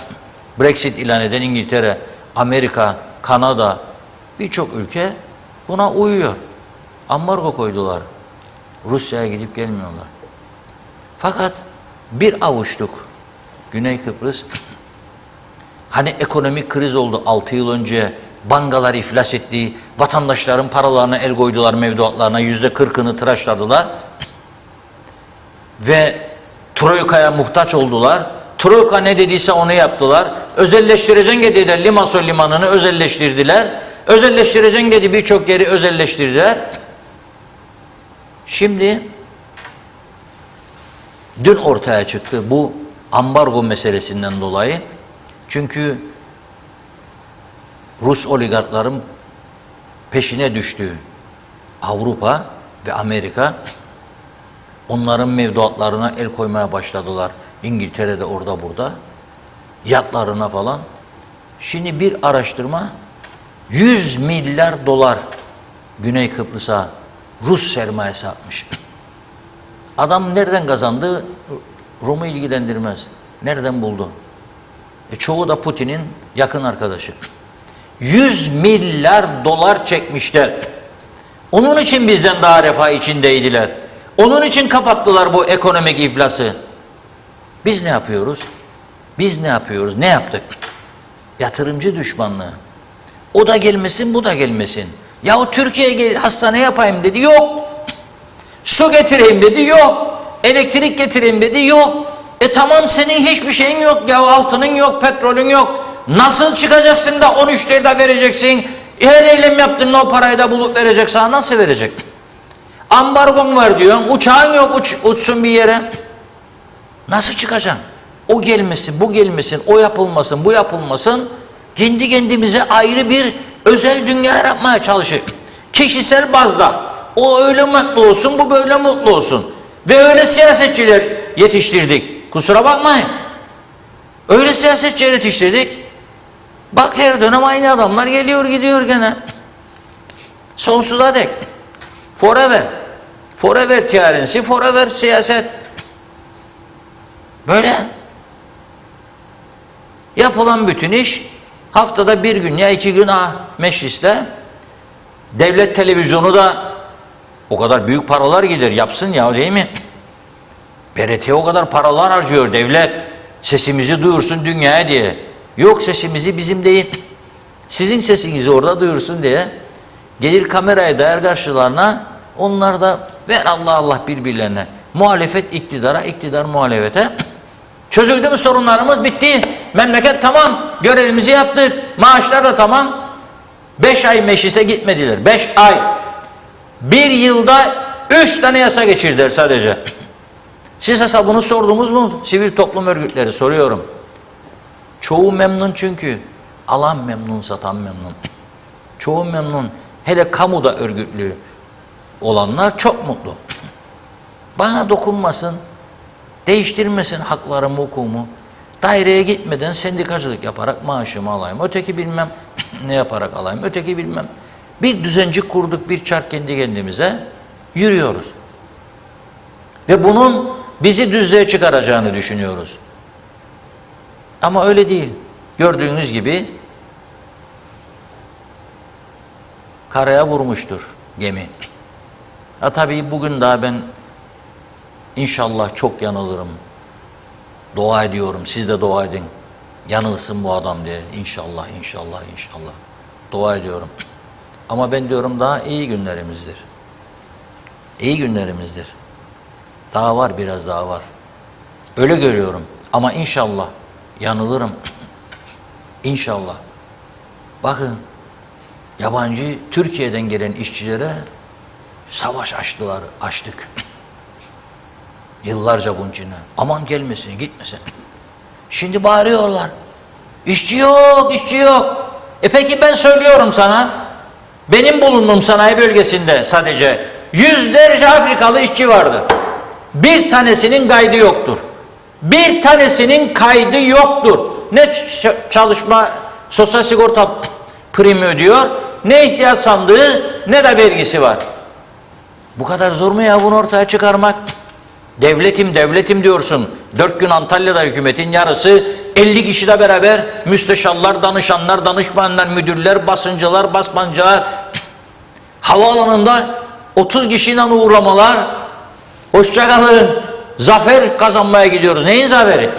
Brexit ilan eden İngiltere, Amerika, Kanada, birçok ülke buna uyuyor. Ambargo koydular. Rusya'ya gidip gelmiyorlar. Fakat bir avuçluk Güney Kıbrıs, hani ekonomik kriz oldu 6 yıl önce, bankalar iflas etti, vatandaşların paralarına el koydular, mevduatlarına %40'ını tıraşladılar ve Troika'ya muhtaç oldular. Troika ne dediyse onu yaptılar. Özelleştireceksin dediler, Limassol limanını özelleştirdiler. Özelleştireceksin dedi, birçok yeri özelleştirdiler. Şimdi dün ortaya çıktı bu ambargo meselesinden dolayı. Çünkü Rus oligarkların peşine düştüğü Avrupa ve Amerika onların mevduatlarına el koymaya başladılar. İngiltere'de, orada burada, yatlarına falan. Şimdi bir araştırma 100 milyar dolar Güney Kıbrıs'a Rus sermayesi atmış. Adam nereden kazandı? Rum'u ilgilendirmez. Nereden buldu? Çoğu da Putin'in yakın arkadaşı. 100 milyar dolar çekmişler. Onun için bizden daha refah içindeydiler. Onun için kapattılar bu ekonomik iflası. Biz ne yapıyoruz? Biz ne yapıyoruz? Ne yaptık? Yatırımcı düşmanlığı. O da gelmesin, bu da gelmesin. Yahu Türkiye'ye gel, hastane yapayım dedi, yok. Su getireyim dedi, yok. Elektrik getireyim dedi, yok. Tamam, senin hiçbir şeyin yok ya, altının yok, petrolün yok. Nasıl çıkacaksın da 13 lirada vereceksin? Her eylem yaptın, o parayı da bulup verecek sana, nasıl verecek? Ambargon var diyorsun, uçağın yok, uçsun bir yere. Nasıl çıkacaksın? O gelmesin, bu gelmesin, o yapılmasın, bu yapılmasın. Kendi kendimize ayrı bir özel dünya yaratmaya çalışır. Kişisel bazda. O öyle mutlu olsun, bu böyle mutlu olsun. Ve öyle siyasetçiler yetiştirdik. Kusura bakmayın. Öyle siyasetçi yetiştirdik. Bak, her dönem aynı adamlar geliyor gidiyor gene. Sonsuza dek. Forever. Forever tiyarensi, forever siyaset. Böyle. Yapılan bütün iş haftada bir gün ya 2 gün mecliste. Devlet televizyonu da o kadar büyük paralar gider, yapsın ya, değil mi? BRT o kadar paralar harcıyor devlet. Sesimizi duyursun dünyaya diye. Yok, sesimizi bizim değil, sizin sesinizi orada duyursun diye. Gelir kameraya dayar karşılarına, onlar da ver Allah Allah birbirlerine. Muhalefet iktidara, iktidar muhalefete. Çözüldü mü sorunlarımız? Bitti. Memleket tamam. Görevimizi yaptık. Maaşlar da tamam. 5 ay meclise gitmediler. 5 ay. Bir yılda 3 tane yasa geçirdiler sadece. Siz hesabını sordunuz mu? Sivil toplum örgütleri, soruyorum. Çoğu memnun çünkü. Alan memnun, satan memnun. Çoğu memnun. Hele kamuda örgütlü olanlar çok mutlu. Bana dokunmasın, değiştirmesin haklarımı, hukumu. Daireye gitmeden sendikacılık yaparak maaşımı alayım. Öteki bilmem ne yaparak alayım. Öteki bilmem. Bir düzencik kurduk, bir çark kendi kendimize yürüyoruz. Ve bunun bizi düzlüğe çıkaracağını düşünüyoruz. Ama öyle değil. Gördüğünüz gibi karaya vurmuştur gemi. Tabii bugün daha ben inşallah çok yanılırım. Dua ediyorum. Siz de dua edin. Yanılsın bu adam diye. İnşallah, inşallah, inşallah. Dua ediyorum. Ama ben diyorum daha iyi günlerimizdir. İyi günlerimizdir. Daha var, biraz daha var. Öyle görüyorum. Ama inşallah yanılırım. İnşallah. Bakın, yabancı Türkiye'den gelen işçilere savaş açtık. Yıllarca bunun içine. Aman gelmesin, gitmesin. Şimdi bağırıyorlar. İşçi yok, işçi yok. Peki ben söylüyorum sana, benim bulunduğum sanayi bölgesinde sadece yüzlerce Afrikalı işçi vardır. Bir tanesinin kaydı yoktur. Bir tanesinin kaydı yoktur. Ne çalışma, sosyal sigorta primi ödüyor, ne ihtiyaç sandığı, ne de vergisi var. Bu kadar zor mu ya bunu ortaya çıkarmak? Devletim diyorsun. 4 gün Antalya'da hükümetin yarısı 50 kişiyle beraber müsteşarlar, danışanlar, danışmanlar, müdürler, basıncılar, basmancılar, havaalanında 30 kişiyle uğramalar. Hoşçakalın. Zafer kazanmaya gidiyoruz. Neyin zaferi?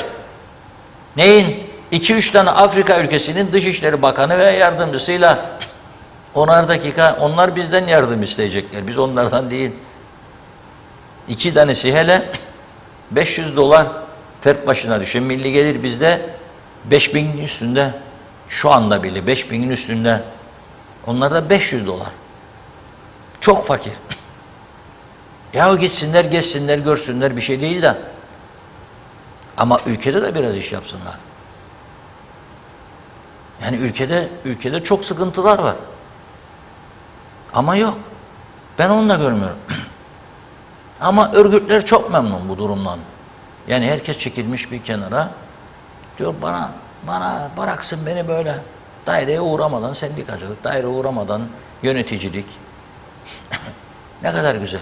Neyin? 2-3 tane Afrika ülkesinin Dışişleri Bakanı ve yardımcısıyla 10'ar dakika onlar bizden yardım isteyecekler. Biz onlardan değil. 2 tanesi hele $500 fert başına düşen milli gelir bizde 5.000'in üstünde. Şu anda bile 5.000'in üstünde. Onlarda $500. Çok fakir. Ya gitsinler, geçsinler, görsünler bir şey değil de. Ama ülkede de biraz iş yapsınlar. Yani ülkede çok sıkıntılar var. Ama yok. Ben onu da görmüyorum. Ama örgütler çok memnun bu durumdan. Yani herkes çekilmiş bir kenara. Diyor bana bıraksın beni böyle. Daireye uğramadan sendikacılık, daireye uğramadan yöneticilik. Ne kadar güzel.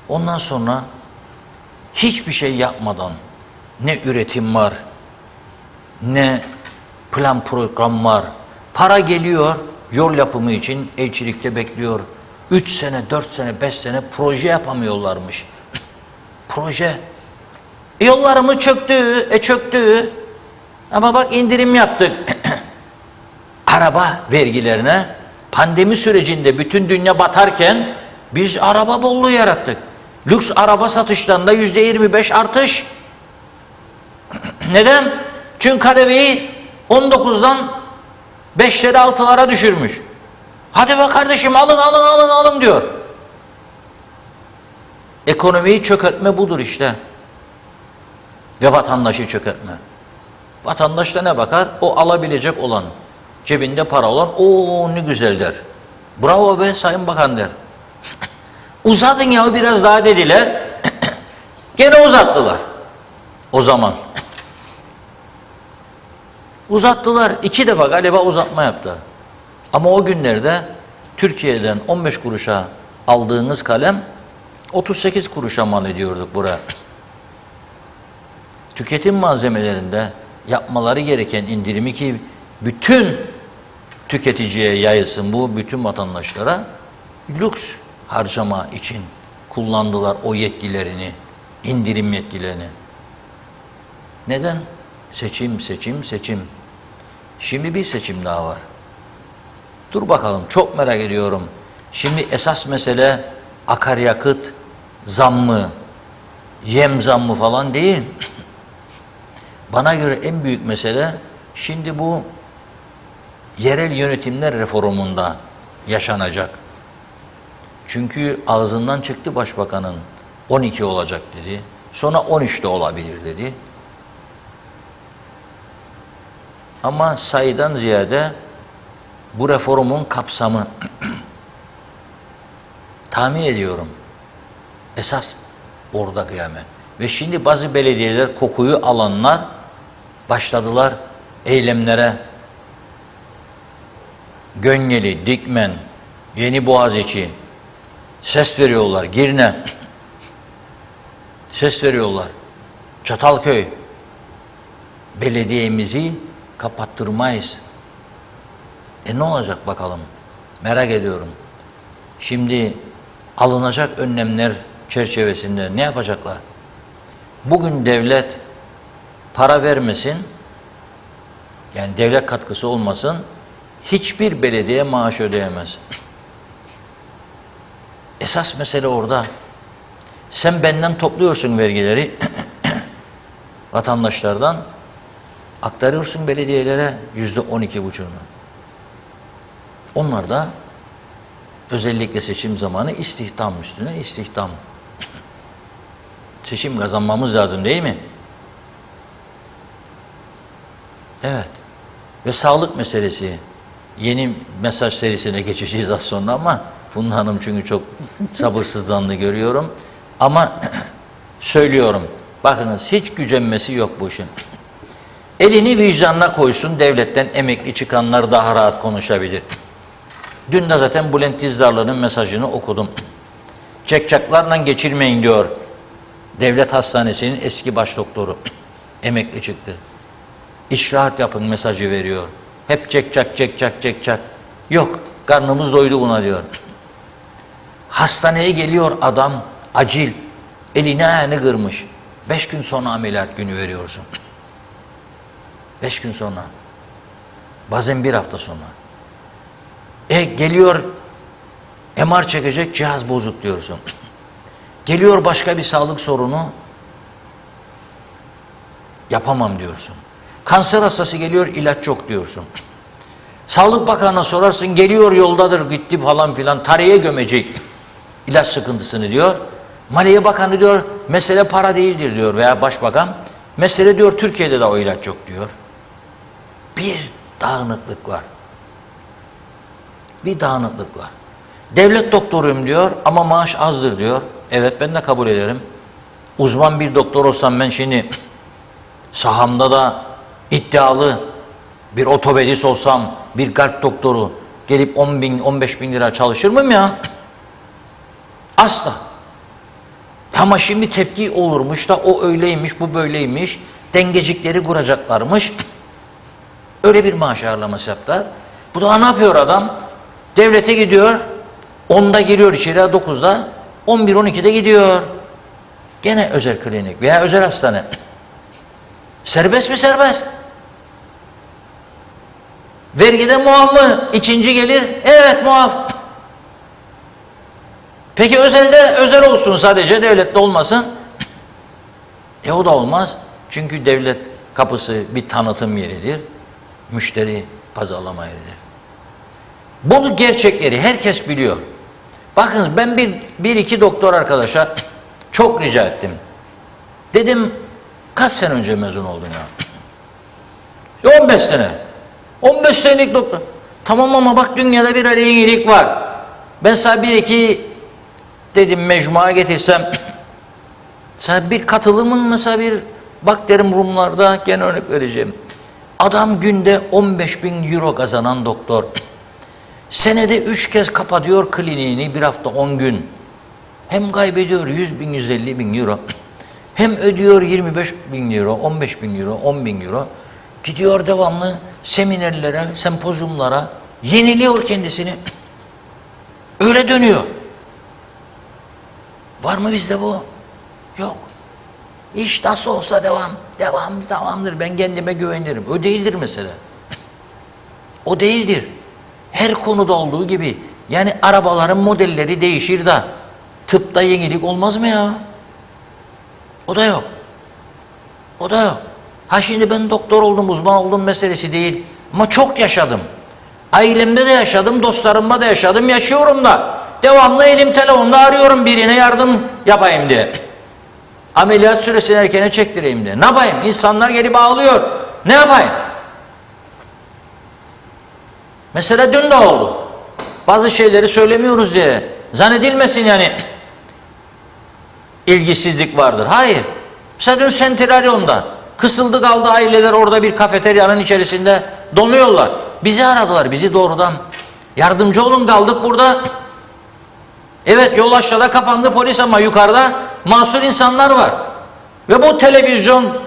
Ondan sonra hiçbir şey yapmadan ne üretim var, ne plan program var. Para geliyor, yol yapımı için elçilikte bekliyor. 3 sene, 4 sene, 5 sene proje yapamıyorlarmış. Proje. Yollarımı çöktü. Ama bak indirim yaptık. Araba vergilerine pandemi sürecinde bütün dünya batarken biz araba bolluğu yarattık. Lüks araba satışlarında %25 artış. Neden? Çünkü KDV'yi 19'dan 5'lere 6'lara düşürmüş. Hadi be kardeşim alın diyor. Ekonomiyi çökertme budur işte. Ve vatandaşı çökertme. Vatandaş da ne bakar? O alabilecek olan, cebinde para olan, o ne güzel der. Bravo be Sayın Bakan der. Uzatın ya biraz daha dediler. Gene uzattılar. O zaman. Uzattılar. 2 defa galiba uzatma yaptı. Ama o günlerde Türkiye'den 15 kuruşa aldığınız kalem 38 kuruşa mal ediyorduk buraya. Tüketim malzemelerinde yapmaları gereken indirimi ki bütün tüketiciye yayılsın bu, bütün vatandaşlara lüks harcama için kullandılar o yetkilerini, indirim yetkilerini. Neden? Seçim. Şimdi bir seçim daha var. Dur bakalım, çok merak ediyorum. Şimdi esas mesele akaryakıt zammı, yem zammı falan değil. Bana göre en büyük mesele şimdi bu yerel yönetimler reformunda yaşanacak. Çünkü ağzından çıktı başbakanın 12 olacak dedi. Sonra 13 de olabilir dedi. Ama sayıdan ziyade bu reformun kapsamı tahmin ediyorum esas orada kıyamet. Ve şimdi bazı belediyeler kokuyu alanlar başladılar eylemlere. Gönyeli, Dikmen, Yeniboğaziçi ses veriyorlar. Girne ses veriyorlar. Çatalköy belediyemizi kapattırmayız. Ne olacak bakalım? Merak ediyorum. Şimdi alınacak önlemler çerçevesinde ne yapacaklar? Bugün devlet para vermesin, yani devlet katkısı olmasın, hiçbir belediye maaş ödeyemez. Esas mesele orada. Sen benden topluyorsun vergileri, vatandaşlardan, aktarıyorsun belediyelere %12,5'unu. Onlar da özellikle seçim zamanı istihdam üstüne istihdam. Seçim kazanmamız lazım değil mi? Evet. Ve sağlık meselesi. Yeni mesaj serisine geçeceğiz az sonra ama Funda Hanım çünkü çok sabırsızlandı görüyorum. Ama söylüyorum. Bakınız hiç gücenmesi yok bu işin. Elini vicdanına koysun, devletten emekli çıkanlar daha rahat konuşabilir. Dün de zaten Bülent Dizdarlı'nın mesajını okudum. Çekçaklarla geçirmeyin diyor. Devlet Hastanesi'nin eski baş doktoru. Emekli çıktı. İşrahat yapın mesajı veriyor. Hep çekçak, çekçak, çekçak. Yok, karnımız doydu buna diyor. Hastaneye geliyor adam, acil. Elini ayağını kırmış. 5 gün sonra ameliyat günü veriyorsun. 5 gün sonra. Bazen 1 hafta sonra. Geliyor MR çekecek, cihaz bozuk diyorsun. Geliyor başka bir sağlık sorunu, yapamam diyorsun. Kanser hastası geliyor, ilaç yok diyorsun. Sağlık Bakanı'na sorarsın, geliyor yoldadır, gitti falan filan, tarihe gömecek ilaç sıkıntısını diyor. Maliye Bakanı diyor, mesele para değildir diyor veya Başbakan. Mesele diyor, Türkiye'de de o ilaç yok diyor. Bir dağınıklık var. Bir dağınıklık var. Devlet doktoruyum diyor ama maaş azdır diyor. Evet, ben de kabul ederim. Uzman bir doktor olsam ben şimdi sahamda da iddialı bir otopedist olsam, bir kalp doktoru gelip 10 bin, 15 bin lira çalışır mıyım ya? Asla. Ama şimdi tepki olurmuş da o öyleymiş, bu böyleymiş. Dengecikleri kuracaklarmış. Öyle bir maaş ayarlaması yaptılar. Bu da ne yapıyor adam? Devlete gidiyor. 10'da giriyor içeri, 9'da. 11-12'de gidiyor. Gene özel klinik veya özel hastane. Serbest mi? Serbest. Vergide muaf mı? İkinci gelir. Evet, muaf. Peki özelde, özel olsun sadece, devlette olmasın. O da olmaz. Çünkü devlet kapısı bir tanıtım yeridir. Müşteri pazarlama yeridir. Bunu gerçekleri herkes biliyor. Bakınız ben bir iki doktor arkadaşa çok rica ettim. Dedim kaç sene önce mezun oldun ya? 15 sene. 15 senelik doktor. Tamam ama bak dünyada bir yenilik var. Ben sana bir iki dedim mecmua getirsem sana bir katılımın mesela bir bak derim Rumlarda gene örnek vereceğim. Adam günde 15 bin euro kazanan doktor. Senede 3 kez kapatıyor kliniğini, bir hafta 10 gün. Hem kaybediyor 100 bin, 150 bin euro. Hem ödüyor 25 bin euro, 15 bin euro, 10 bin euro. Gidiyor devamlı seminerlere, sempozyumlara, yeniliyor kendisini. Öyle dönüyor. Var mı bizde bu? Yok. İş nasıl olsa devam. Devam, tamamdır. Ben kendime güvenirim. O değildir mesela. O değildir. Her konuda olduğu gibi. Yani arabaların modelleri değişir de tıpta yenilik olmaz mı ya? O da yok. O da yok. Ha şimdi ben doktor oldum, uzman oldum meselesi değil. Ama çok yaşadım. Ailemde de yaşadım, dostlarımda da yaşadım, yaşıyorum da. Devamlı elim telefonda arıyorum birine yardım yapayım diye. Ameliyat süresini erkene çektireyim diye. Ne yapayım? İnsanlar gelip ağlıyor. Ne yapayım? Mesela dün de oldu. Bazı şeyleri söylemiyoruz diye. Zannedilmesin yani ilgisizlik vardır. Hayır. Mesela dün Sentralyon'da kısıldı kaldı aileler orada bir kafeteryanın içerisinde donuyorlar. Bizi aradılar. Bizi doğrudan yardımcı olun, kaldık burada. Evet, yol aşağıda kapandı polis ama yukarıda mahsur insanlar var. Ve bu televizyon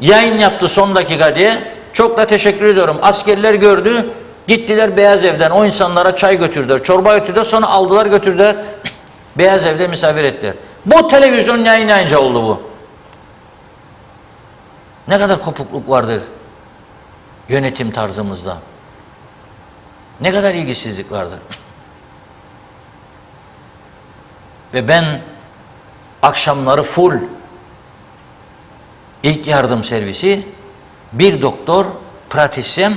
yayın yaptı son dakika diye. Çok da teşekkür ediyorum. Askerler gördü. Gittiler Beyaz Ev'den o insanlara çay götürdüler, çorba götürdüler, sonra aldılar götürdüler. Beyaz Ev'de misafir ettiler. Bu televizyon yayınlayınca oldu bu. Ne kadar kopukluk vardır yönetim tarzımızda. Ne kadar ilgisizlik vardır. Ve ben akşamları full ilk yardım servisi, bir doktor, pratisyen,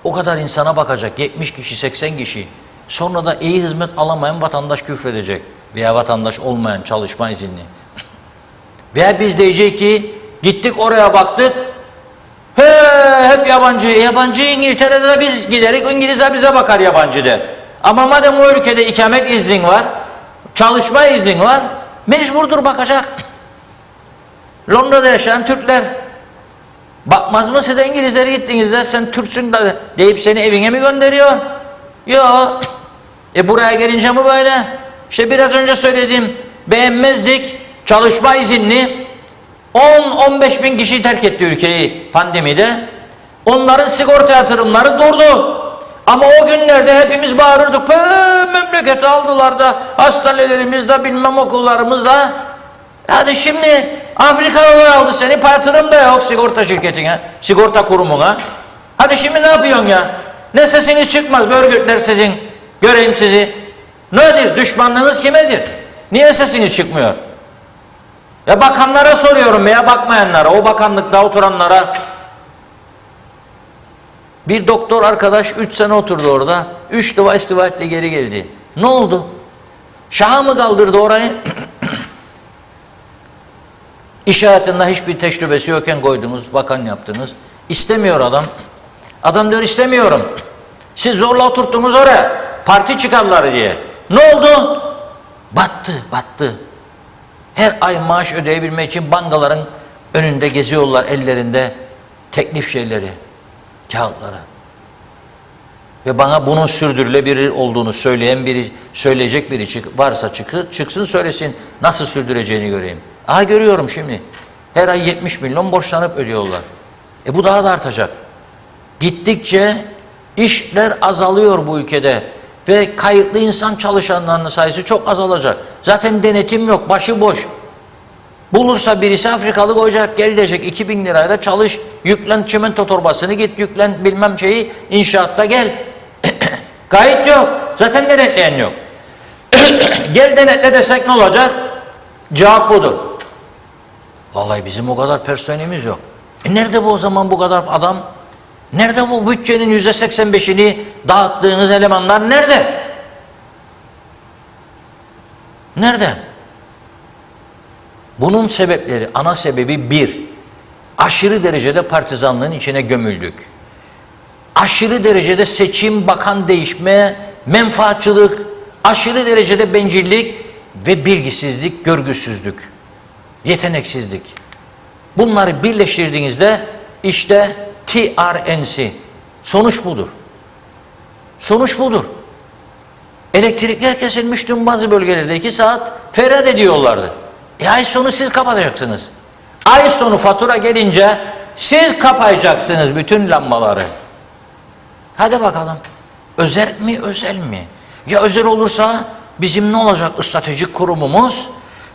o kadar insana bakacak, 70 kişi, 80 kişi. Sonra da iyi hizmet alamayan vatandaş küfredecek veya vatandaş olmayan çalışma izinli. Veya biz diyecek ki gittik oraya baktık, hep yabancı. Yabancı İngiltere'de de biz giderik, İngilizler bize bakar yabancı der. Ama madem o ülkede ikamet iznin var, çalışma iznin var, mecburdur bakacak. Londra'da yaşayan Türkler. Bakmaz mı siz İngilizlere gittiğinizde sen Türksün de deyip seni evine mi gönderiyor? Yok. Buraya gelince mi böyle? İşte biraz önce söylediğim beğenmezdik, çalışma izinli 10-15 bin kişi terk etti ülkeyi pandemide. Onların sigorta yatırımları durdu. Ama o günlerde hepimiz bağırırdık. Memleketi aldılar da hastanelerimizde bilmem okullarımızda. Hadi şimdi Afrikalılar aldı seni, yatırım da yok sigorta şirketine, sigorta kurumuna. Hadi şimdi ne yapıyorsun ya? Ne sesiniz çıkmaz bu örgütler sizin, göreyim sizi. Nedir? Düşmanlığınız kimedir? Niye sesiniz çıkmıyor? Ya bakanlara soruyorum veya bakmayanlara, o bakanlıkta oturanlara. Bir doktor arkadaş 3 sene oturdu orada. 3 defa istifa etti, geri geldi. Ne oldu? Şaha mı kaldırdı orayı? İş hayatında hiçbir tecrübesi yokken koydunuz, bakan yaptınız. İstemiyor adam. Adam diyor istemiyorum. Siz zorla oturttunuz oraya. Parti çıkarlar diye. Ne oldu? Battı. Her ay maaş ödeyebilmek için bankaların önünde geziyorlar ellerinde teklif şeyleri, kağıtları. Ve bana bunun sürdürülebilir olduğunu söyleyen biri, söyleyecek biri varsa çıksın söylesin, nasıl sürdüreceğini göreyim. Aha görüyorum şimdi. Her ay 70 milyon borçlanıp ödüyorlar. Bu daha da artacak. Gittikçe işler azalıyor bu ülkede. Ve kayıtlı insan çalışanlarının sayısı çok azalacak. Zaten denetim yok, başıboş. Bulursa birisi Afrikalı koyacak, gelecek 2000 lirayla çalış, yüklen çimento torbasını, git yüklen bilmem şeyi, inşaatta gel. Kayıt yok, zaten denetleyen yok. Gel denetle desek ne olacak? Cevap budur. Vallahi bizim o kadar personelimiz yok. Nerede bu o zaman bu kadar adam? Nerede bu bütçenin %85'ini dağıttığınız elemanlar nerede? Nerede? Bunun sebepleri, ana sebebi bir, aşırı derecede partizanlığın içine gömüldük. Aşırı derecede seçim, bakan değişme, menfaatçılık, aşırı derecede bencillik ve bilgisizlik, görgüsüzlük, yeteneksizlik. Bunları birleştirdiğinizde işte TRNC. Sonuç budur. Sonuç budur. Elektrikler kesilmiş dün bazı bölgelerde 2 saat feryat ediyorlardı. Ay sonu siz kapatacaksınız. Ay sonu fatura gelince siz kapayacaksınız bütün lambaları. Hadi bakalım. Özel mi, özel mi? Ya özel olursa bizim ne olacak stratejik kurumumuz?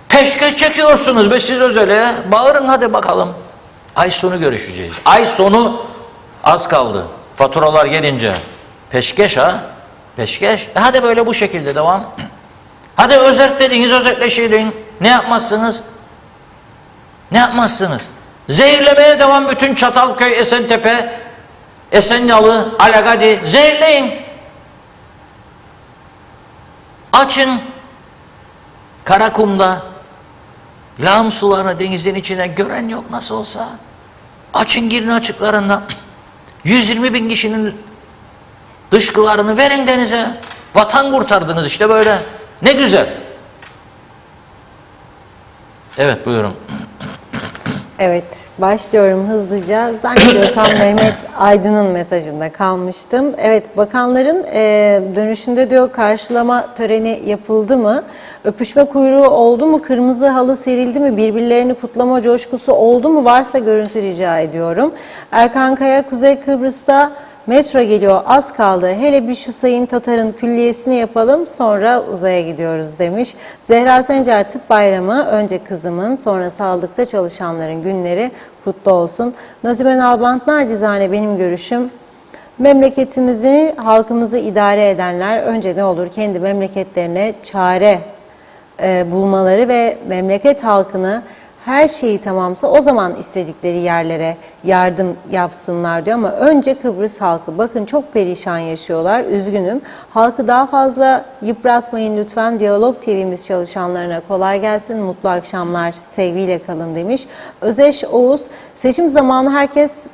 Peşkeş çekiyorsunuz be siz özele. Bağırın hadi bakalım. Ay sonu görüşeceğiz. Ay sonu az kaldı. Faturalar gelince. Peşkeş ha? Peşkeş. Hadi böyle bu şekilde devam. Hadi özet dediğiniz özetleşelim. Ne yapmazsınız? Ne yapmazsınız? Zehirlemeye devam bütün Çatalköy, Esentepe, Esenyalı, Alagadi. Zehirleyin. Açın. Karakum'da lağım sularını denizin içine gören yok nasıl olsa. Açın girin açıklarında. 120 bin kişinin dışkılarını verin denize. Vatan kurtardınız işte böyle. Ne güzel. Evet buyurun. Evet, başlıyorum hızlıca. Zannediyorsam Mehmet Aydın'ın mesajında kalmıştım. Evet, bakanların dönüşünde diyor karşılama töreni yapıldı mı? Öpüşme kuyruğu oldu mu? Kırmızı halı serildi mi? Birbirlerini kutlama coşkusu oldu mu? Varsa görüntü rica ediyorum. Erkan Kaya, Kuzey Kıbrıs'ta metro geliyor, az kaldı. Hele bir şu Sayın Tatar'ın külliyesini yapalım, sonra uzaya gidiyoruz demiş. Zehra Sencer, Tıp Bayramı, önce kızımın, sonra sağlıkta çalışanların günleri kutlu olsun. Nazime Nalbant, nacizane benim görüşüm, memleketimizi, halkımızı idare edenler önce ne olur kendi memleketlerine çare bulmaları ve memleket halkını her şeyi tamamsa o zaman istedikleri yerlere yardım yapsınlar diyor ama önce Kıbrıs halkı. Bakın çok perişan yaşıyorlar. Üzgünüm. Halkı daha fazla yıpratmayın lütfen. Diyalog TV'miz çalışanlarına kolay gelsin. Mutlu akşamlar. Sevgiyle kalın demiş. Özeş Oğuz, seçim zamanı herkes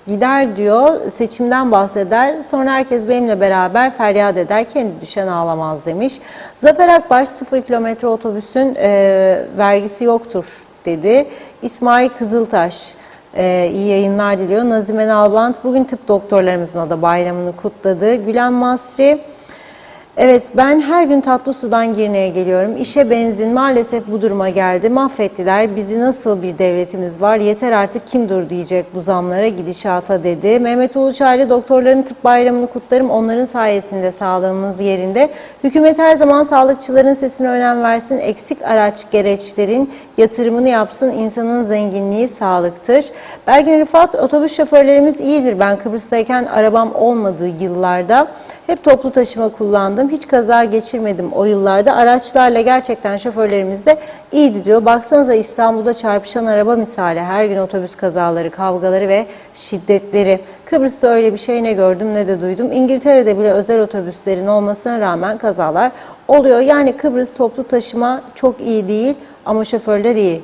gider diyor, seçimden bahseder, sonra herkes benimle beraber feryat eder, kendi düşen ağlamaz demiş. Zafer Akbaş, 0 kilometre otobüsün vergisi yoktur dedi. İsmail Kızıltaş iyi yayınlar diliyor. Nazime Nalbant bugün tıp doktorlarımızın o da bayramını kutladı. Gülen Masri, evet ben her gün tatlı sudan Girne'ye geliyorum. İşe benzin maalesef bu duruma geldi. Mahvettiler. Bizi nasıl bir devletimiz var? Yeter artık kim dur diyecek bu zamlara gidişata dedi. Mehmet Uluçaylı doktorların tıp bayramını kutlarım. Onların sayesinde sağlığımız yerinde. Hükümet her zaman sağlıkçıların sesine önem versin. Eksik araç gereçlerin yatırımını yapsın. İnsanın zenginliği sağlıktır. Belgin Rıfat otobüs şoförlerimiz iyidir. Ben Kıbrıs'tayken arabam olmadığı yıllarda hep toplu taşıma kullandım. Hiç kaza geçirmedim o yıllarda. Araçlarla gerçekten şoförlerimiz de iyiydi diyor. Baksanıza İstanbul'da çarpışan araba misali. Her gün otobüs kazaları, kavgaları ve şiddetleri. Kıbrıs'ta öyle bir şey ne gördüm ne de duydum. İngiltere'de bile özel otobüslerin olmasına rağmen kazalar oluyor. Yani Kıbrıs toplu taşıma çok iyi değil ama şoförler iyi.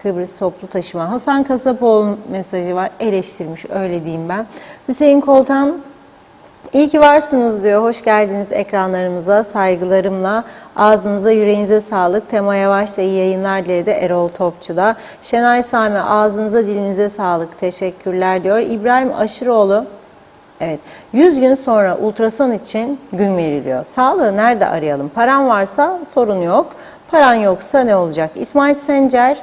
Kıbrıs toplu taşıma. Hasan Kasapoğlu mesajı var. Eleştirmiş öyle diyeyim ben. Hüseyin Koltan, İyi ki varsınız diyor. Hoş geldiniz ekranlarımıza. Saygılarımla ağzınıza yüreğinize sağlık. Tema Yavaş'ta iyi yayınlar diledi Erol Topçu'da. Şenay Sami ağzınıza dilinize sağlık. Teşekkürler diyor. İbrahim Aşıroğlu. Evet, 100 gün sonra ultrason için gün veriliyor. Sağlığı nerede arayalım? Paran varsa sorun yok. Paran yoksa ne olacak? İsmail Sencer.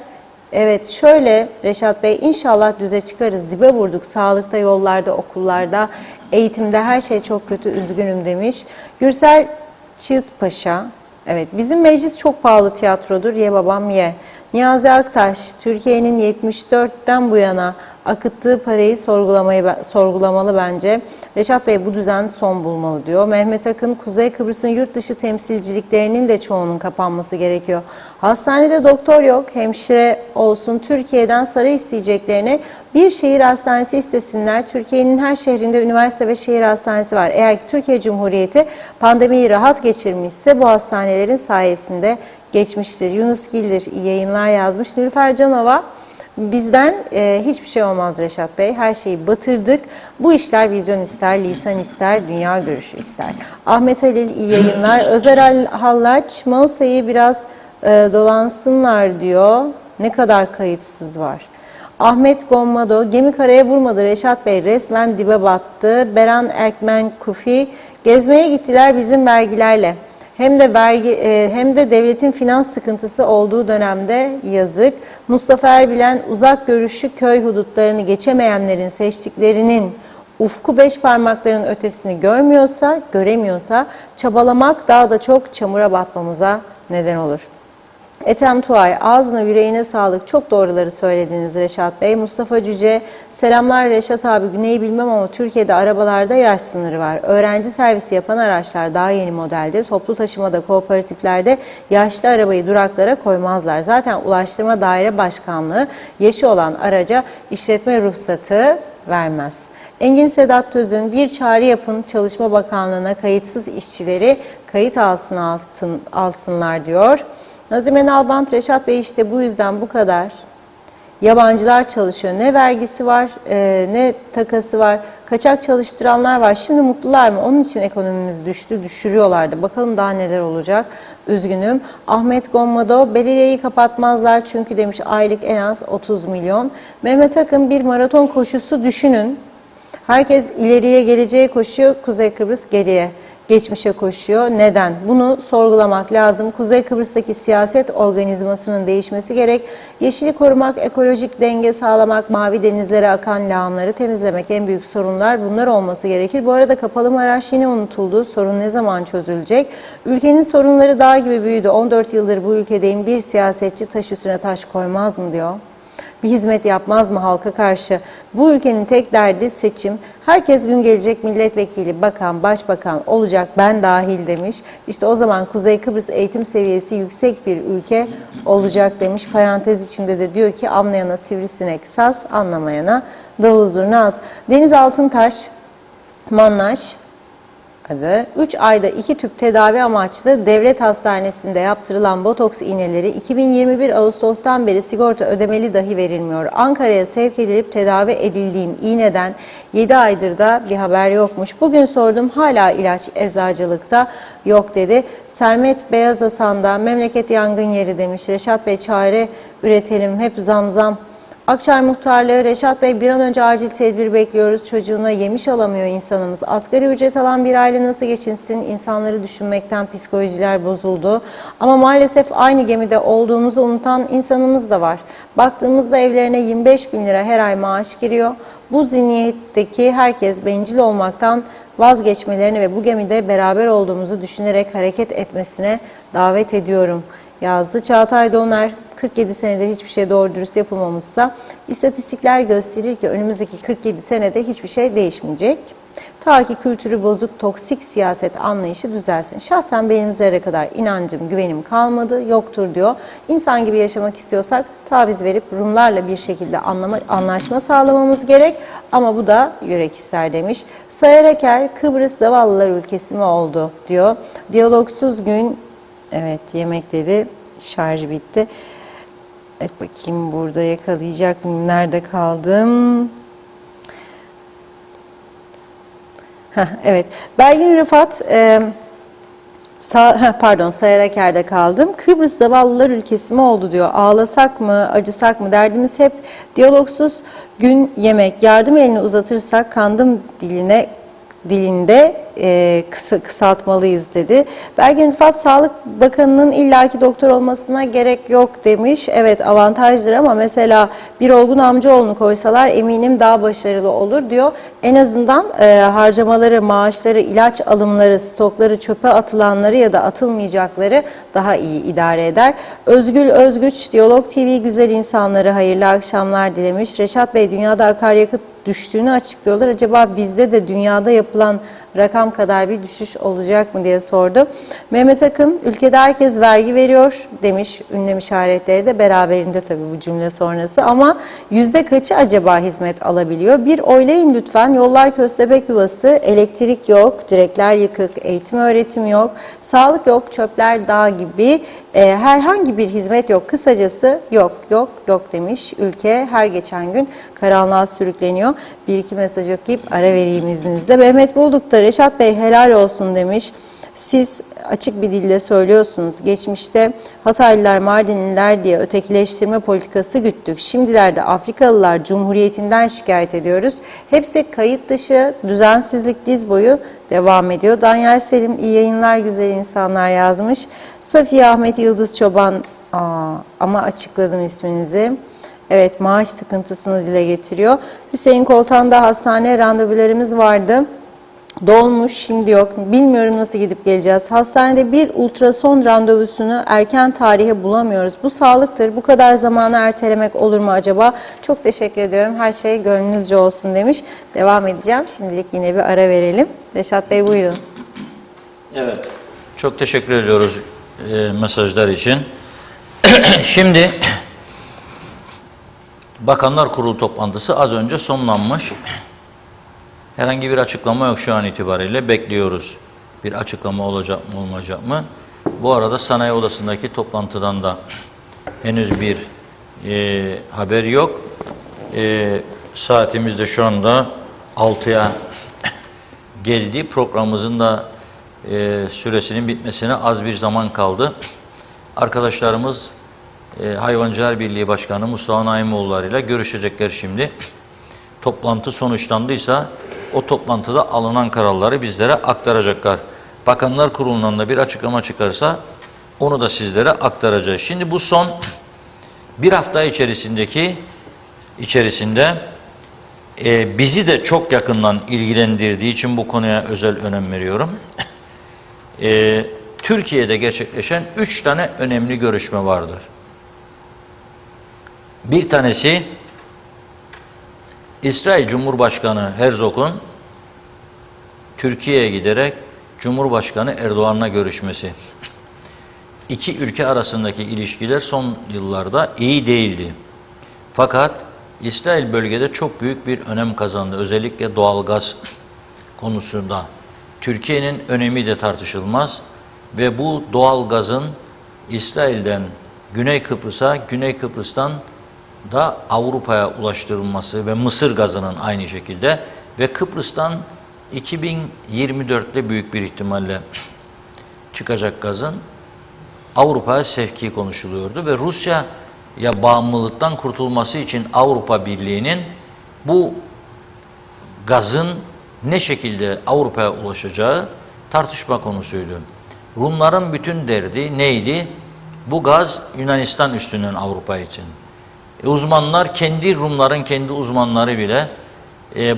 Evet şöyle Reşat Bey, inşallah düze çıkarız, dibe vurduk sağlıkta, yollarda, okullarda, eğitimde her şey çok kötü, üzgünüm demiş. Gürsel Çığıtpaşa, evet bizim meclis çok pahalı tiyatrodur, ye babam ye. Niyazi Aktaş, Türkiye'nin 74'ten bu yana akıttığı parayı sorgulamalı bence. Reşat Bey bu düzen son bulmalı diyor. Mehmet Akın, Kuzey Kıbrıs'ın yurt dışı temsilciliklerinin de çoğunun kapanması gerekiyor. Hastanede doktor yok, hemşire olsun. Türkiye'den saray isteyeceklerine bir şehir hastanesi istesinler. Türkiye'nin her şehrinde üniversite ve şehir hastanesi var. Eğer ki Türkiye Cumhuriyeti pandemiyi rahat geçirmişse bu hastanelerin sayesinde geçmiştir. Yunus Gildir iyi yayınlar yazmış. Nilüfer Canova, bizden hiçbir şey olmaz Reşat Bey. Her şeyi batırdık. Bu işler vizyon ister, lisan ister, dünya görüşü ister. Ahmet Halil iyi yayınlar. Özer Hallaç, Mausa'yı biraz dolansınlar diyor. Ne kadar kayıtsız var. Ahmet Gommado, gemi karaya vurmadı Reşat Bey, resmen dibe battı. Beran Erkmen Kufi, gezmeye gittiler bizim vergilerle. Hem de devletin finans sıkıntısı olduğu dönemde yazık. Mustafa Erbilen, uzak görüşü köy hudutlarını geçemeyenlerin seçtiklerinin ufku beş parmakların ötesini göremiyorsa çabalamak daha da çok çamura batmamıza neden olur. Ethem Tuğay, ağzına yüreğine sağlık. Çok doğruları söylediniz Reşat Bey. Mustafa Cüce, selamlar Reşat abi. Güneyi bilmem ama Türkiye'de arabalarda yaş sınırı var. Öğrenci servisi yapan araçlar daha yeni modeldir. Toplu taşımada, kooperatiflerde yaşlı arabayı duraklara koymazlar. Zaten Ulaştırma Daire Başkanlığı yaşı olan araca işletme ruhsatı vermez. Engin Sedat Tözün, bir çağrı yapın Çalışma Bakanlığı'na, kayıtsız işçileri kayıt alsınlar diyor. Nazime Nalbant, Reşat Bey işte bu yüzden bu kadar yabancılar çalışıyor. Ne vergisi var, ne takası var. Kaçak çalıştıranlar var. Şimdi mutlular mı? Onun için ekonomimiz düştü, düşürüyorlardı. Bakalım daha neler olacak. Üzgünüm. Ahmet Gommado, belediyeyi kapatmazlar çünkü demiş aylık en az 30 milyon. Mehmet Akın, bir maraton koşusu düşünün. Herkes ileriye geleceğe koşuyor, Kuzey Kıbrıs geriye. Geçmişe koşuyor. Neden? Bunu sorgulamak lazım. Kuzey Kıbrıs'taki siyaset organizmasının değişmesi gerek. Yeşili korumak, ekolojik denge sağlamak, mavi denizlere akan lağımları temizlemek en büyük sorunlar. Bunlar olması gerekir. Bu arada Kapalı Maraş yine unutuldu. Sorun ne zaman çözülecek? Ülkenin sorunları dağ gibi büyüdü. 14 yıldır bu ülkedeyim. Bir siyasetçi taş üstüne taş koymaz mı diyor. Bir hizmet yapmaz mı halka karşı? Bu ülkenin tek derdi seçim. Herkes gün gelecek milletvekili, bakan, başbakan olacak, ben dahil demiş. İşte o zaman Kuzey Kıbrıs eğitim seviyesi yüksek bir ülke olacak demiş. Parantez içinde de diyor ki anlayana sivrisinek saz, anlamayana davul zurna az. Deniz Altıntaş, Mannaş, adı. 3 ayda 2 tüp tedavi amaçlı devlet hastanesinde yaptırılan botoks iğneleri 2021 Ağustos'tan beri sigorta ödemeli dahi verilmiyor. Ankara'ya sevk edilip tedavi edildiğim iğneden 7 aydır da bir haber yokmuş. Bugün sordum, hala ilaç eczacılıkta yok dedi. Sermet Beyazhasan'da memleket yangın yeri demiş. Reşat Bey, çare üretelim, hep zam zam. Akçay Muhtarlığı, Reşat Bey, bir an önce acil tedbir bekliyoruz. Çocuğuna yemiş alamıyor insanımız. Asgari ücret alan bir aile nasıl geçinsin? İnsanları düşünmekten psikolojiler bozuldu. Ama maalesef aynı gemide olduğumuzu unutan insanımız da var. Baktığımızda evlerine 25 bin lira her ay maaş giriyor. Bu zihniyetteki herkes bencil olmaktan vazgeçmelerini ve bu gemide beraber olduğumuzu düşünerek hareket etmesine davet ediyorum yazdı. Çağatay Doner, 47 senedir hiçbir şey doğru dürüst yapılmamışsa istatistikler gösterir ki önümüzdeki 47 senede hiçbir şey değişmeyecek. Ta ki kültürü bozuk, toksik siyaset anlayışı düzelsin. Şahsen benim zerre kadar inancım, güvenim kalmadı, yoktur diyor. İnsan gibi yaşamak istiyorsak taviz verip Rumlarla bir şekilde anlaşma sağlamamız gerek. Ama bu da yürek ister demiş. Sayar Aker, Kıbrıs zavallılar ülkesi mi oldu diyor. Diyalogsuz gün, evet yemek dedi, şarj bitti. Evet, bakayım burada yakalayacak mıyım? Nerede kaldım? Evet. Belgin Rıfat, Sayar Aker'de kaldım. Kıbrıs zavallılar ülkesi mi oldu diyor. Ağlasak mı, acısak mı? Derdimiz hep diyalogsuz gün yemek. Yardım elini uzatırsak kandım dilinde kısaltmalıyız dedi. Belgin Rıfat, Sağlık Bakanı'nın illaki doktor olmasına gerek yok demiş. Evet, avantajdır ama mesela bir Olgun Amcaoğlu'nu koysalar eminim daha başarılı olur diyor. En azından harcamaları, maaşları, ilaç alımları, stokları, çöpe atılanları ya da atılmayacakları daha iyi idare eder. Özgül Özgüç, Diyalog TV güzel insanları hayırlı akşamlar dilemiş. Reşat Bey, dünyada akaryakıt düştüğünü açıklıyorlar. Acaba bizde de dünyada yapılan rakam kadar bir düşüş olacak mı diye sordu. Mehmet Akın, ülkede herkes vergi veriyor demiş. Ünlem işaretleri de beraberinde tabii bu cümle sonrası. Ama yüzde kaçı acaba hizmet alabiliyor? Bir oylayın lütfen. Yollar köstebek yuvası, elektrik yok, direkler yıkık, eğitim öğretim yok, sağlık yok, çöpler dağ gibi, herhangi bir hizmet yok. Kısacası yok demiş. Ülke her geçen gün karanlığa sürükleniyor. Bir iki mesaj okuyup ara vereyim izninizle. Mehmet Bulduk da Reşat Bey helal olsun demiş. Siz açık bir dille söylüyorsunuz. Geçmişte Hataylılar, Mardinliler diye ötekileştirme politikası güttük. Şimdilerde Afrikalılar Cumhuriyetinden şikayet ediyoruz. Hepsi kayıt dışı, düzensizlik diz boyu devam ediyor. Danyal Selim, iyi yayınlar güzel insanlar yazmış. Safiye Ahmet Yıldız Çoban, ama açıkladım isminizi. Evet, maaş sıkıntısını dile getiriyor. Hüseyin Koltan'da hastane randevularımız vardı. Dolmuş, şimdi yok. Bilmiyorum nasıl gidip geleceğiz. Hastanede bir ultrason randevusunu erken tarihe bulamıyoruz. Bu sağlıktır. Bu kadar zamanı ertelemek olur mu acaba? Çok teşekkür ediyorum. Her şey gönlünüzce olsun demiş. Devam edeceğim. Şimdilik yine bir ara verelim. Reşat Bey buyurun. Evet. Çok teşekkür ediyoruz mesajlar için. Şimdi Bakanlar Kurulu toplantısı az önce sonlanmış. Herhangi bir açıklama yok şu an itibariyle. Bekliyoruz. Bir açıklama olacak mı olmayacak mı? Bu arada sanayi odasındaki toplantıdan da henüz bir haber yok. Saatimiz de şu anda 6'ya geldi. Programımızın da süresinin bitmesine az bir zaman kaldı. Arkadaşlarımız Hayvancılar Birliği Başkanı Mustafa Naimoğulları ile görüşecekler şimdi. Toplantı sonuçlandıysa o toplantıda alınan kararları bizlere aktaracaklar. Bakanlar Kurulu'ndan da bir açıklama çıkarsa onu da sizlere aktaracağız. Şimdi bu son bir hafta içerisinde bizi de çok yakından ilgilendirdiği için bu konuya özel önem veriyorum. Türkiye'de gerçekleşen 3 tane önemli görüşme vardır. Bir tanesi İsrail Cumhurbaşkanı Herzog'un Türkiye'ye giderek Cumhurbaşkanı Erdoğan'la görüşmesi. İki ülke arasındaki ilişkiler son yıllarda iyi değildi. Fakat İsrail bölgede çok büyük bir önem kazandı. Özellikle doğalgaz konusunda. Türkiye'nin önemi de tartışılmaz ve bu doğal gazın İsrail'den Güney Kıbrıs'a, Güney Kıbrıs'tan da Avrupa'ya ulaştırılması ve Mısır gazının aynı şekilde ve Kıbrıs'tan 2024'te büyük bir ihtimalle çıkacak gazın Avrupa'ya sevki konuşuluyordu ve Rusya'ya bağımlılıktan kurtulması için Avrupa Birliği'nin bu gazın ne şekilde Avrupa'ya ulaşacağı tartışma konusuydu. Rumların bütün derdi neydi? Bu gaz Yunanistan üstünden Avrupa için. Uzmanlar, Rumların kendi uzmanları bile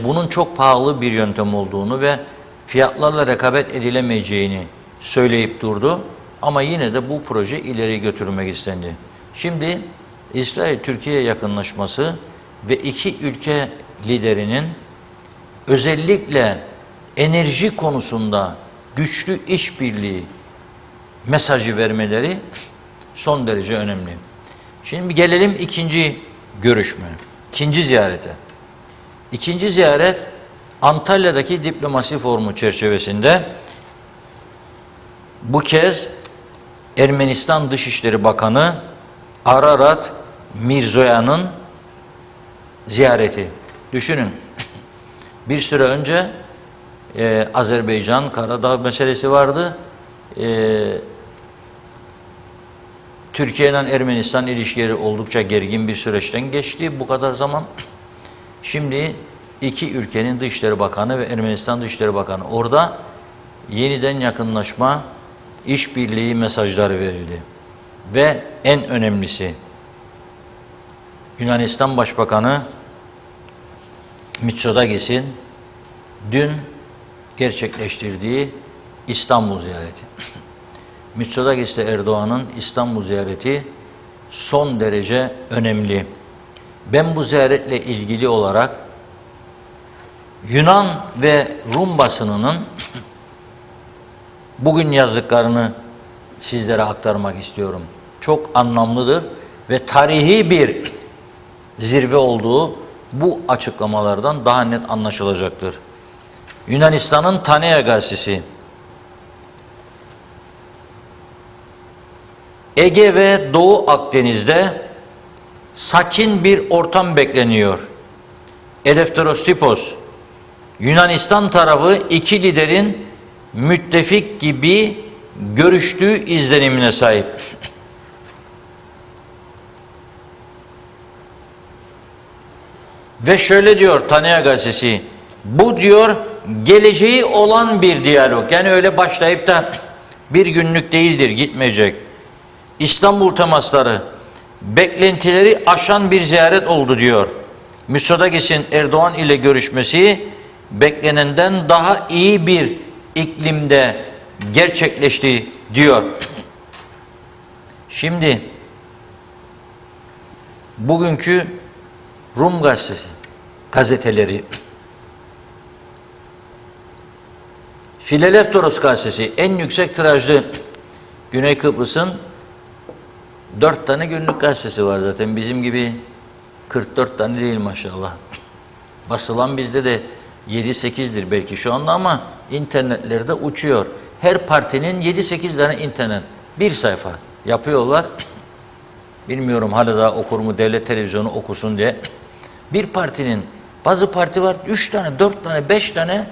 bunun çok pahalı bir yöntem olduğunu ve fiyatlarla rekabet edilemeyeceğini söyleyip durdu. Ama yine de bu proje ileri götürülmek istendi. Şimdi İsrail-Türkiye yakınlaşması ve iki ülke liderinin özellikle enerji konusunda güçlü işbirliği mesajı vermeleri son derece önemli. Şimdi gelelim ikinci görüşme, ikinci ziyarete. İkinci ziyaret Antalya'daki diplomasi forumu çerçevesinde bu kez Ermenistan Dışişleri Bakanı Ararat Mirzoyan'ın ziyareti. Düşünün, bir süre önce Azerbaycan Karadağ meselesi vardı. Türkiye ile Ermenistan ilişkileri oldukça gergin bir süreçten geçti bu kadar zaman. Şimdi iki ülkenin Dışişleri Bakanı ve Ermenistan Dışişleri Bakanı orada yeniden yakınlaşma, işbirliği mesajları verildi. Ve en önemlisi Yunanistan Başbakanı Mitsotakis'in dün gerçekleştirdiği İstanbul ziyareti. Mitsotakis ile Erdoğan'ın İstanbul ziyareti son derece önemli. Ben bu ziyaretle ilgili olarak Yunan ve Rum basınının bugün yazdıklarını sizlere aktarmak istiyorum. Çok anlamlıdır ve tarihi bir zirve olduğu bu açıklamalardan daha net anlaşılacaktır. Yunanistan'ın Tanea gazetesi, Ege ve Doğu Akdeniz'de sakin bir ortam bekleniyor. Eleftheros Tipos, Yunanistan tarafı iki liderin müttefik gibi görüştüğü izlenimine sahip. Ve şöyle diyor Tanea gazetesi, bu diyor geleceği olan bir diyalog. Yani öyle başlayıp da bir günlük değildir, gitmeyecek. İstanbul temasları, beklentileri aşan bir ziyaret oldu diyor. Mitsotakis'in Erdoğan ile görüşmesi beklenenden daha iyi bir iklimde gerçekleşti diyor. Şimdi bugünkü Rum gazeteleri, Fileleftheros gazetesi en yüksek tirajlı Güney Kıbrıs'ın 4 tane günlük gazetesi var zaten. Bizim gibi 44 tane değil maşallah. Basılan bizde de 7-8'dir belki şu anda ama internetlerde uçuyor. Her partinin 7-8 tane internet. Bir sayfa yapıyorlar. Bilmiyorum hala daha okur mu devlet televizyonu okusun diye. Bir partinin, bazı parti var 3 tane, 4 tane, 5 tane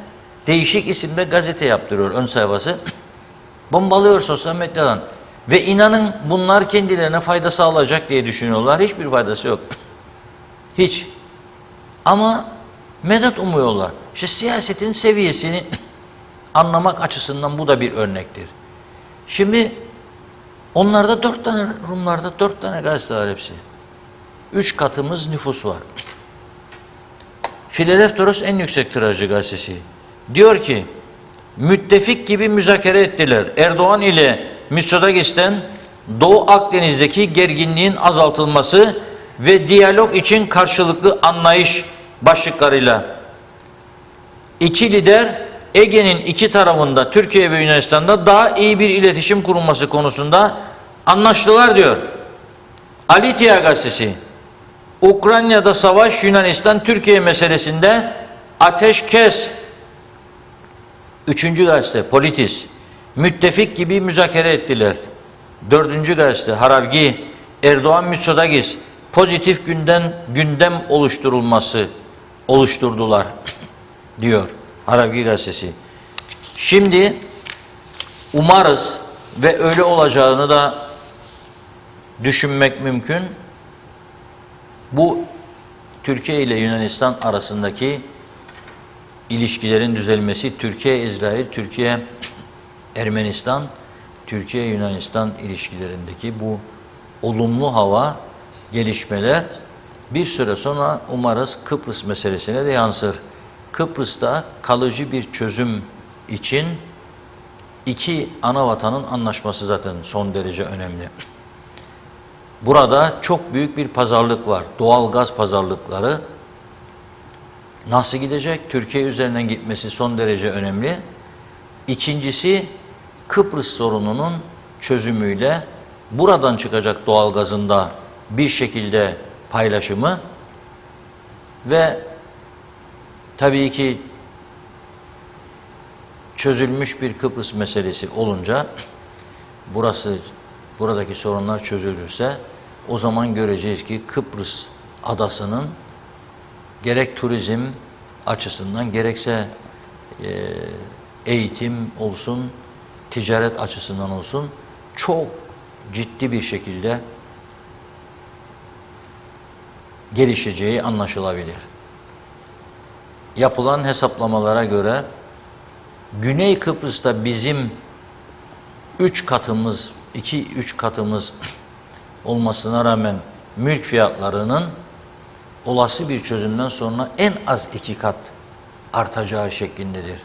değişik isimde gazete yaptırıyor ön sayfası. Bombalıyor sosyal medyadan. Ve inanın bunlar kendilerine fayda sağlayacak diye düşünüyorlar. Hiçbir faydası yok. Hiç. Ama medet umuyorlar. İşte siyasetin seviyesini anlamak açısından bu da bir örnektir. Şimdi onlarda 4 tane, Rumlarda 4 tane gazete var hepsi. 3 katımız nüfus var. Fileleftheros en yüksek tirajlı gazetesi. Diyor ki, müttefik gibi müzakere ettiler. Erdoğan ile Mitsotakis'ten Doğu Akdeniz'deki gerginliğin azaltılması ve diyalog için karşılıklı anlayış başlıklarıyla. İki lider Ege'nin iki tarafında Türkiye ve Yunanistan'da daha iyi bir iletişim kurulması konusunda anlaştılar diyor. Alitia gazetesi, Ukrayna'da savaş, Yunanistan Türkiye meselesinde ateşkes Üçüncü gazete Politis, müttefik gibi müzakere ettiler. Dördüncü gazete Haravgi, Erdoğan Mitsotakis, pozitif gündem oluşturdular diyor Haravgi gazetesi. Şimdi umarız ve öyle olacağını da düşünmek mümkün. Bu Türkiye ile Yunanistan arasındaki ilişkilerin düzelmesi, Türkiye-İsrail, Türkiye-Ermenistan, Türkiye-Yunanistan ilişkilerindeki bu olumlu hava, gelişmeler bir süre sonra umarız Kıbrıs meselesine de yansır. Kıbrıs'ta kalıcı bir çözüm için iki ana vatanın anlaşması zaten son derece önemli. Burada çok büyük bir pazarlık var. Doğal gaz pazarlıkları nasıl gidecek? Türkiye üzerinden gitmesi son derece önemli. İkincisi Kıbrıs sorununun çözümüyle buradan çıkacak doğal gazın da bir şekilde paylaşımı ve tabii ki çözülmüş bir Kıbrıs meselesi olunca buradaki sorunlar çözülürse o zaman göreceğiz ki Kıbrıs adasının gerek turizm açısından gerekse eğitim olsun, ticaret açısından olsun çok ciddi bir şekilde gelişeceği anlaşılabilir. Yapılan hesaplamalara göre Güney Kıbrıs'ta bizim 3 katımız, 2-3 katımız olmasına rağmen mülk fiyatlarının olası bir çözümden sonra en az 2 kat artacağı şeklindedir.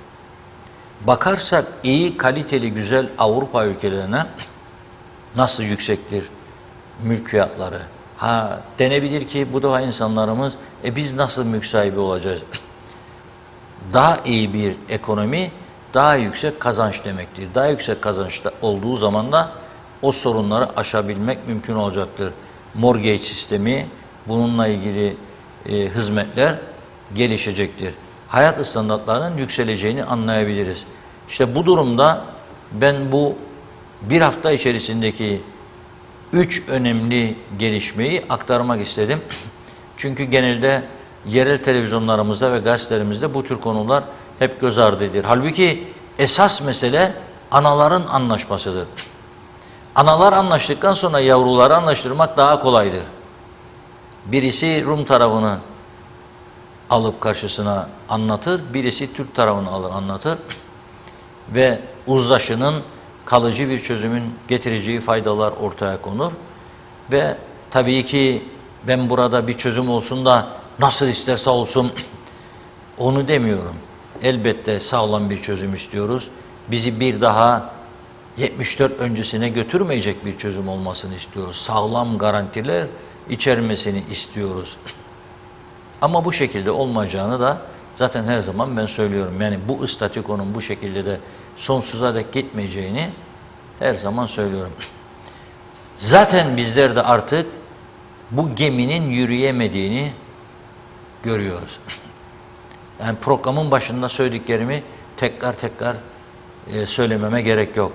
Bakarsak iyi, kaliteli, güzel Avrupa ülkelerine nasıl yüksektir mülk fiyatları? Denebilir ki bu defa insanlarımız biz nasıl mülk sahibi olacağız? Daha iyi bir ekonomi, daha yüksek kazanç demektir. Daha yüksek kazançta olduğu zaman da o sorunları aşabilmek mümkün olacaktır. Mortgage sistemi, bununla ilgili hizmetler gelişecektir. Hayat standartlarının yükseleceğini anlayabiliriz. İşte bu durumda ben bu bir hafta içerisindeki 3 önemli gelişmeyi aktarmak istedim. Çünkü genelde yerel televizyonlarımızda ve gazetelerimizde bu tür konular hep göz ardı edilir. Halbuki esas mesele anaların anlaşmasıdır. Analar anlaştıktan sonra yavruları anlaştırmak daha kolaydır. Birisi Rum tarafını alıp karşısına anlatır, birisi Türk tarafını alır anlatır ve uzlaşının kalıcı bir çözümün getireceği faydalar ortaya konur ve tabii ki ben burada bir çözüm olsun da nasıl isterse olsun onu demiyorum. Elbette sağlam bir çözüm istiyoruz. Bizi bir daha 74 öncesine götürmeyecek bir çözüm olmasını istiyoruz. Sağlam garantiler içermesini istiyoruz. Ama bu şekilde olmayacağını da zaten her zaman ben söylüyorum. Yani bu statükonun bu şekilde de sonsuza dek gitmeyeceğini her zaman söylüyorum. Zaten bizler de artık bu geminin yürüyemediğini görüyoruz. Yani programın başında söylediklerimi tekrar söylememe gerek yok.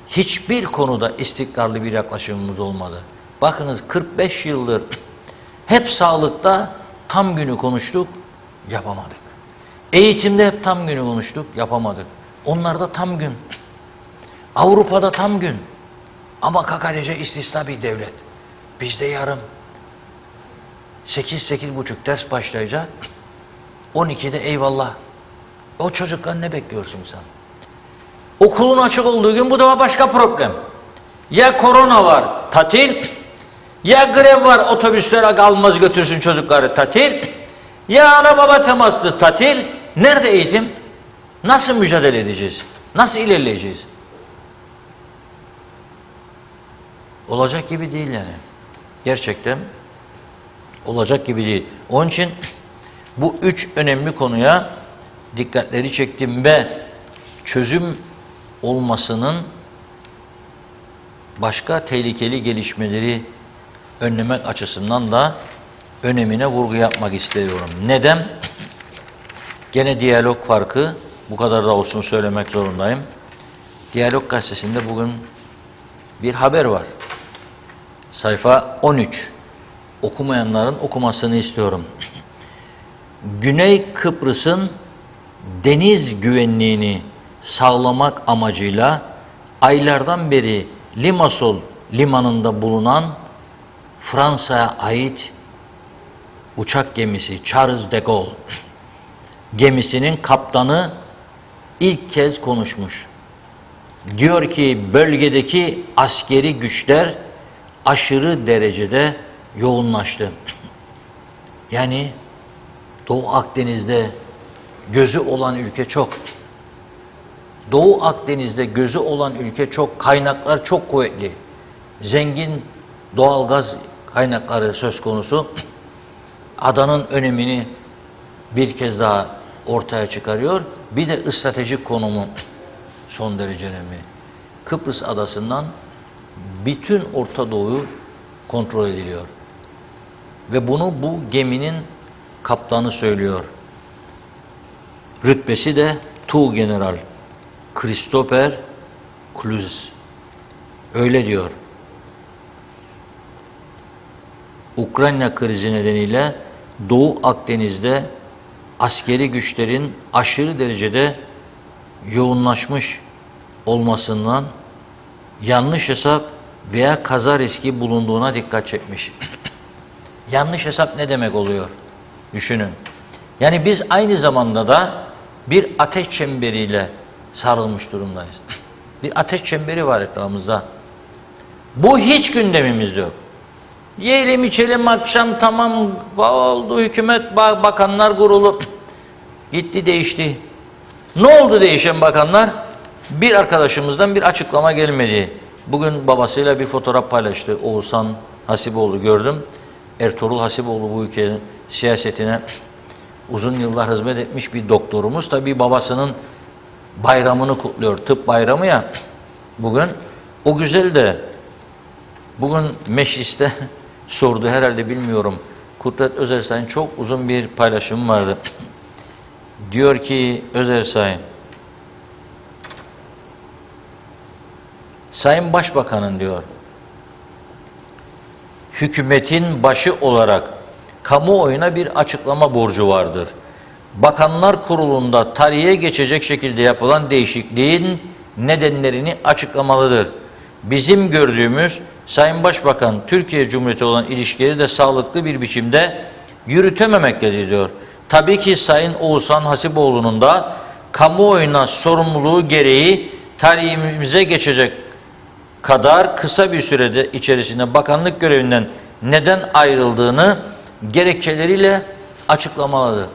Hiçbir konuda istikrarlı bir yaklaşımımız olmadı. Bakınız 45 yıldır hep sağlıkta tam günü konuştuk, yapamadık. Eğitimde hep tam günü konuştuk, yapamadık. Onlarda tam gün. Avrupa'da tam gün. Ama KKTC istisna bir devlet. Bizde yarım. 8-8.30 ders başlayacak. 12'de eyvallah. O çocuklar ne bekliyorsun sen? Okulun açık olduğu gün bu da başka problem. Ya korona var, tatil. Ya grev var, otobüsler almaz götürsün çocukları, tatil. Ya ana baba temaslı, tatil. Nerede eğitim? Nasıl mücadele edeceğiz? Nasıl ilerleyeceğiz? Olacak gibi değil yani. Gerçekten olacak gibi değil. Onun için bu 3 önemli konuya dikkatleri çektim ve çözüm olmasının başka tehlikeli gelişmeleri önlemek açısından da önemine vurgu yapmak istiyorum. Neden? Gene diyalog farkı, bu kadar da olsun söylemek zorundayım. Diyalog Gazetesi'nde bugün bir haber var. Sayfa 13. Okumayanların okumasını istiyorum. Güney Kıbrıs'ın deniz güvenliğini sağlamak amacıyla aylardan beri Limassol limanında bulunan Fransa'ya ait uçak gemisi Charles de Gaulle gemisinin kaptanı ilk kez konuşmuş. Diyor ki bölgedeki askeri güçler aşırı derecede yoğunlaştı. Yani Doğu Akdeniz'de gözü olan ülke çok. Doğu Akdeniz'de gözü olan ülke çok. Kaynaklar çok kuvvetli. Zengin doğalgaz kaynakları söz konusu. Adanın önemini bir kez daha ortaya çıkarıyor. Bir de stratejik konumu son derece önemli. Kıbrıs adasından bütün Orta Doğu'yu kontrol ediliyor. Ve bunu bu geminin kaptanı söylüyor. Rütbesi de Tuğgeneral Christopher Kluz. Öyle diyor. Ukrayna krizi nedeniyle Doğu Akdeniz'de askeri güçlerin aşırı derecede yoğunlaşmış olmasından yanlış hesap veya kaza riski bulunduğuna dikkat çekmiş. Yanlış hesap ne demek oluyor? Düşünün. Yani biz aynı zamanda da bir ateş çemberiyle sarılmış durumdayız. Bir ateş çemberi var etrafımızda. Bu hiç gündemimizde yok. Yiyelim içelim akşam tamam oldu hükümet bakanlar kurulu. Gitti değişti. Ne oldu değişen bakanlar? Bir arkadaşımızdan bir açıklama gelmedi. Bugün babasıyla bir fotoğraf paylaştı. Oğuzhan Hasipoğlu gördüm. Ertuğrul Hasipoğlu bu ülkenin siyasetine uzun yıllar hizmet etmiş bir doktorumuz. Tabii babasının bayramını kutluyor. Tıp bayramı ya bugün. O güzel de bugün mecliste sordu herhalde bilmiyorum. Kudret Özersay'ın çok uzun bir paylaşımı vardı. Diyor ki Özersay, Sayın Başbakanın diyor, hükümetin başı olarak kamuoyuna bir açıklama borcu vardır. Bakanlar Kurulu'nda tarihe geçecek şekilde yapılan değişikliğin nedenlerini açıklamalıdır. Bizim gördüğümüz Sayın Başbakan Türkiye Cumhuriyeti olan ilişkileri de sağlıklı bir biçimde yürütememektedir diyor. Tabii ki Sayın Oğuzhan Hasipoğlu'nun da kamuoyuna sorumluluğu gereği tarihimize geçecek kadar kısa bir sürede içerisinde bakanlık görevinden neden ayrıldığını gerekçeleriyle açıklamalıdır.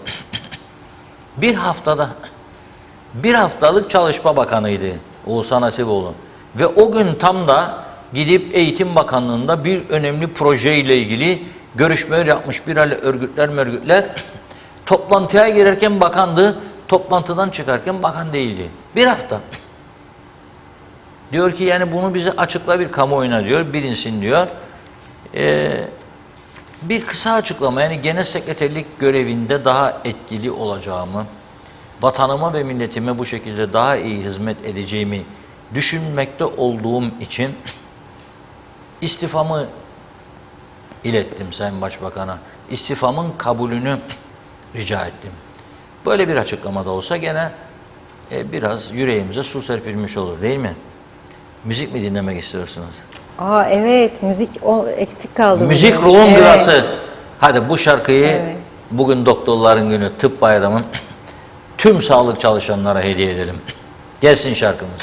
bir haftalık Çalışma Bakanıydı Oğuzhan Hasipoğlu. Ve o gün tam da gidip Eğitim Bakanlığı'nda bir önemli projeyle ilgili görüşmeler yapmış bir örgütler toplantıya girerken bakandı, toplantıdan çıkarken bakan değildi. Bir hafta. Diyor ki yani bunu bize açıkla bir kamuoyuna diyor, bilinsin diyor. Bir kısa açıklama yani genel sekreterlik görevinde daha etkili olacağımı, vatanıma ve milletime bu şekilde daha iyi hizmet edeceğimi düşünmekte olduğum için istifamı ilettim Sayın Başbakan'a. İstifamın kabulünü rica ettim. Böyle bir açıklamada olsa gene biraz yüreğimize su serpilmiş olur değil mi? Müzik mi dinlemek istiyorsunuz? Aa evet, müzik o eksik kaldı. Müzik ruhun gıdası. Hadi bu şarkıyı bugün doktorların günü, tıp bayramın tüm sağlık çalışanlara hediye edelim. Gelsin şarkımız.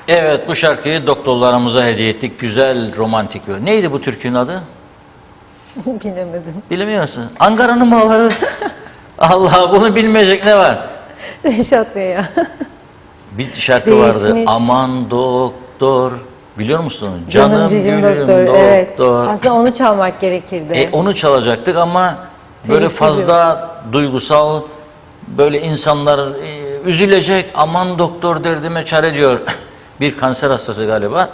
Evet, bu şarkıyı doktorlarımıza hediye ettik. Güzel, romantik. Neydi bu türkünün adı? Bilemedim. Bilmiyorsun. Ankara'nın bağları. Allah, bunu bilmeyecek ne var? Reşat Bey ya. Bir şarkı vardı. Değişmiş. Aman doktor. Biliyor musun? Canım cicim gülüm doktor. Evet. doktor. Aslında onu çalmak gerekirdi. Onu çalacaktık ama böyle Telifsiz fazla duygusal, böyle insanlar üzülecek. Aman doktor derdime çare diyor. Bir kanser hastası galiba.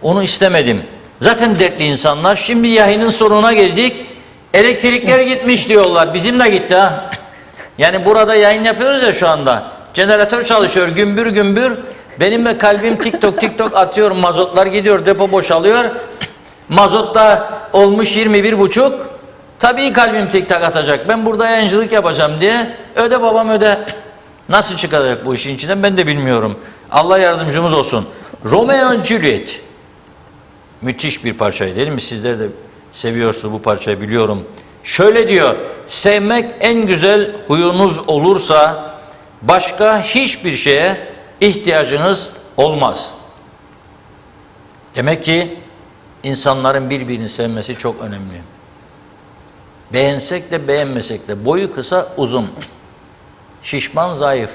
Onu istemedim. Zaten dertli insanlar. Şimdi yayının sonuna geldik. Elektrikler gitmiş diyorlar. Bizim de gitti ha. Yani burada yayın yapıyoruz ya şu anda. Jeneratör çalışıyor gümbür gümbür. Benim de kalbim tik tok atıyor. Mazotlar gidiyor, depo boşalıyor. Mazot da olmuş 21,5. Tabii kalbim tik tak atacak. Ben burada yayıncılık yapacağım diye. Öde babam öde. Nasıl çıkacak bu işin içinden ben de bilmiyorum. Allah yardımcımız olsun. Romeo and Juliet. Müthiş bir parçayı değil mi? Sizler de seviyorsunuz bu parçayı biliyorum. Şöyle diyor. Sevmek en güzel huyunuz olursa başka hiçbir şeye ihtiyacınız olmaz. Demek ki insanların birbirini sevmesi çok önemli. Beğensek de beğenmesek de, boyu kısa uzun, şişman zayıf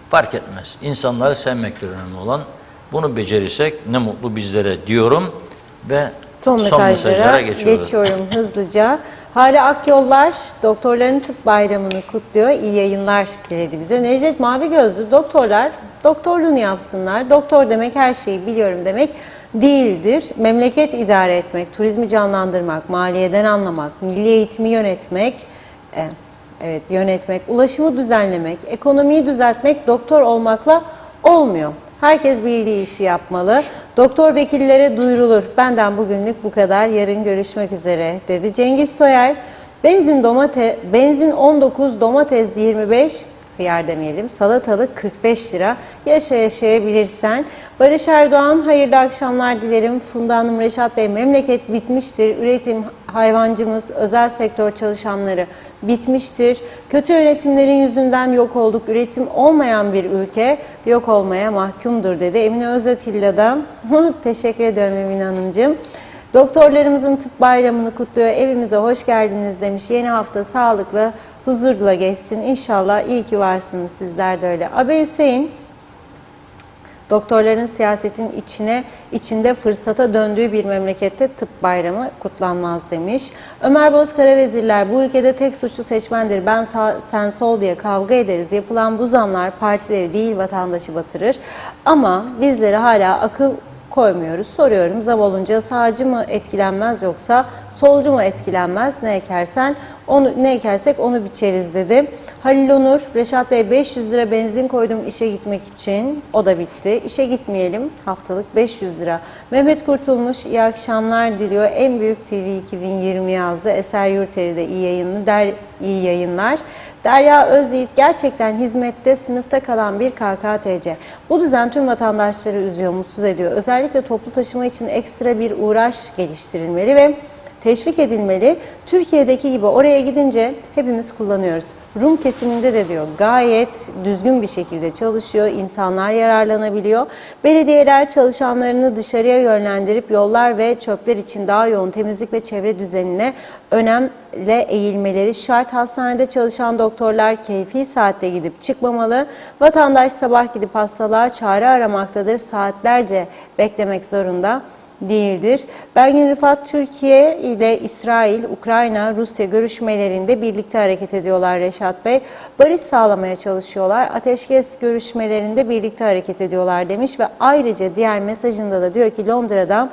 fark etmez. İnsanları sevmektir önemli olan. Bunu becerirsek ne mutlu bizlere diyorum ve Son mesajlara geçiyorum hızlıca. Hale Akyollar doktorların tıp bayramını kutluyor. İyi yayınlar diledi bize. Necdet Mavigözlü doktorlar doktorluğunu yapsınlar. Doktor demek her şeyi biliyorum demek değildir. Memleket idare etmek, turizmi canlandırmak, maliyeden anlamak, milli eğitimi yönetmek, yönetmek, ulaşımı düzenlemek, ekonomiyi düzeltmek doktor olmakla olmuyor. Herkes bildiği işi yapmalı. Doktor vekillere duyurulur. Benden bugünlük bu kadar. Yarın görüşmek üzere dedi. Cengiz Soyer, benzin 19, domates 25, hıyar demeyelim, salatalık 45 lira. Yaşayabilirsen. Barış Erdoğan, hayırlı akşamlar dilerim. Funda Hanım, Reşat Bey, memleket bitmiştir. Üretim, hayvancımız, özel sektör çalışanları bitmiştir. Kötü yönetimlerin yüzünden yok olduk. Üretim olmayan bir ülke yok olmaya mahkumdur dedi. Emine Özatilla da teşekkür ediyorum Emine Hanımcığım. Doktorlarımızın tıp bayramını kutluyor. Evimize hoş geldiniz demiş. Yeni hafta sağlıklı, huzurla geçsin. İnşallah iyi ki varsınız. Sizler de öyle. Abi Hüseyin, doktorların siyasetin içinde fırsata döndüğü bir memlekette tıp bayramı kutlanmaz demiş. Ömer Bozkara vezirler, bu ülkede tek suçlu seçmendir. Ben sağ, sen sol diye kavga ederiz. Yapılan bu zamlar partileri değil vatandaşı batırır. Ama bizleri hala akıl koymuyoruz. Soruyorum, zam olunca sağcı mı etkilenmez yoksa solcu mu etkilenmez? Ne ekersek onu biçeriz dedi. Halil Onur, Reşat Bey 500 lira benzin koydum işe gitmek için. O da bitti. İşe gitmeyelim. Haftalık 500 lira. Mehmet Kurtulmuş iyi akşamlar diliyor. En büyük TV 2020 yazdı. Eser Yurteri de iyi yayınlar. Derya Özyiğit, gerçekten hizmette sınıfta kalan bir KKTC. Bu düzen tüm vatandaşları üzüyor, mutsuz ediyor. Özellikle toplu taşıma için ekstra bir uğraş geliştirilmeli ve teşvik edilmeli. Türkiye'deki gibi oraya gidince hepimiz kullanıyoruz. Rum kesiminde de diyor gayet düzgün bir şekilde çalışıyor. İnsanlar yararlanabiliyor. Belediyeler çalışanlarını dışarıya yönlendirip yollar ve çöpler için daha yoğun temizlik ve çevre düzenine önemle eğilmeleri şart. Hastanede çalışan doktorlar keyfi saatte gidip çıkmamalı. Vatandaş sabah gidip hastalığa çare aramaktadır. Saatlerce beklemek zorunda değildir. Belgin Rıfat, Türkiye ile İsrail, Ukrayna, Rusya görüşmelerinde birlikte hareket ediyorlar Reşat Bey. Barış sağlamaya çalışıyorlar. Ateşkes görüşmelerinde birlikte hareket ediyorlar demiş ve ayrıca diğer mesajında da diyor ki Londra'da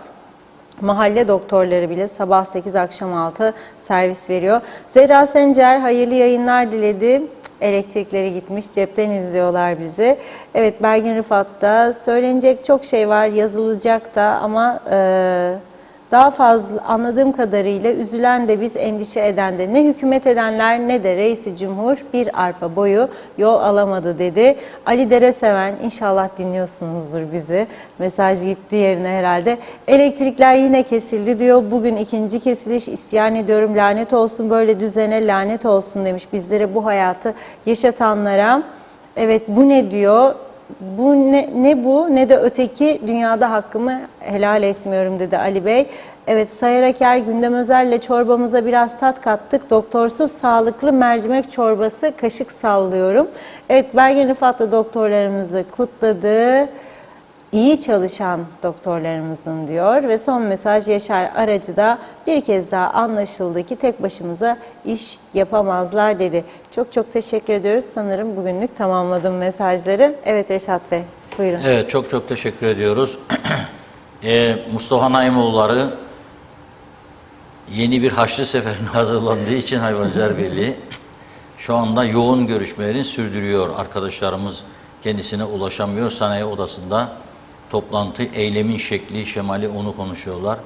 mahalle doktorları bile sabah 8 akşam 6 servis veriyor. Zehra Sencer hayırlı yayınlar diledi. Elektrikleri gitmiş, cepten izliyorlar bizi. Evet, Belgin Rıfat'ta söylenecek çok şey var, yazılacak da ama daha fazla anladığım kadarıyla üzülen de biz, endişe eden de, ne hükümet edenler ne de reisi cumhur bir arpa boyu yol alamadı dedi. Ali Dereseven, inşallah dinliyorsunuzdur bizi. Mesaj gitti yerine herhalde. Elektrikler yine kesildi diyor. Bugün ikinci kesiliş, isyan ediyorum, lanet olsun böyle düzene, lanet olsun demiş bizlere bu hayatı yaşatanlara. Evet, bu ne diyor? Bu ne bu ne de öteki, dünyada hakkımı helal etmiyorum dedi Ali Bey. Evet, Sayar Aker, Gündem Özel'le çorbamıza biraz tat kattık. Doktorsuz sağlıklı mercimek çorbası, kaşık sallıyorum. Evet, Belgin Rıfat da doktorlarımızı kutladı. İyi çalışan doktorlarımızın diyor ve son mesaj Yaşar Aracı da bir kez daha anlaşıldı ki tek başımıza iş yapamazlar dedi. Çok çok teşekkür ediyoruz. Sanırım bugünlük tamamladım mesajları. Evet Reşat Bey, buyurun. Evet, çok çok teşekkür ediyoruz. Mustafa Naimoğulları yeni bir Haçlı Seferi'ne hazırlandığı için Hayvancılar Birliği şu anda yoğun görüşmelerini sürdürüyor. Arkadaşlarımız kendisine ulaşamıyor. Sanayi Odası'nda toplantı, eylemin şekli, şemali onu konuşuyorlar.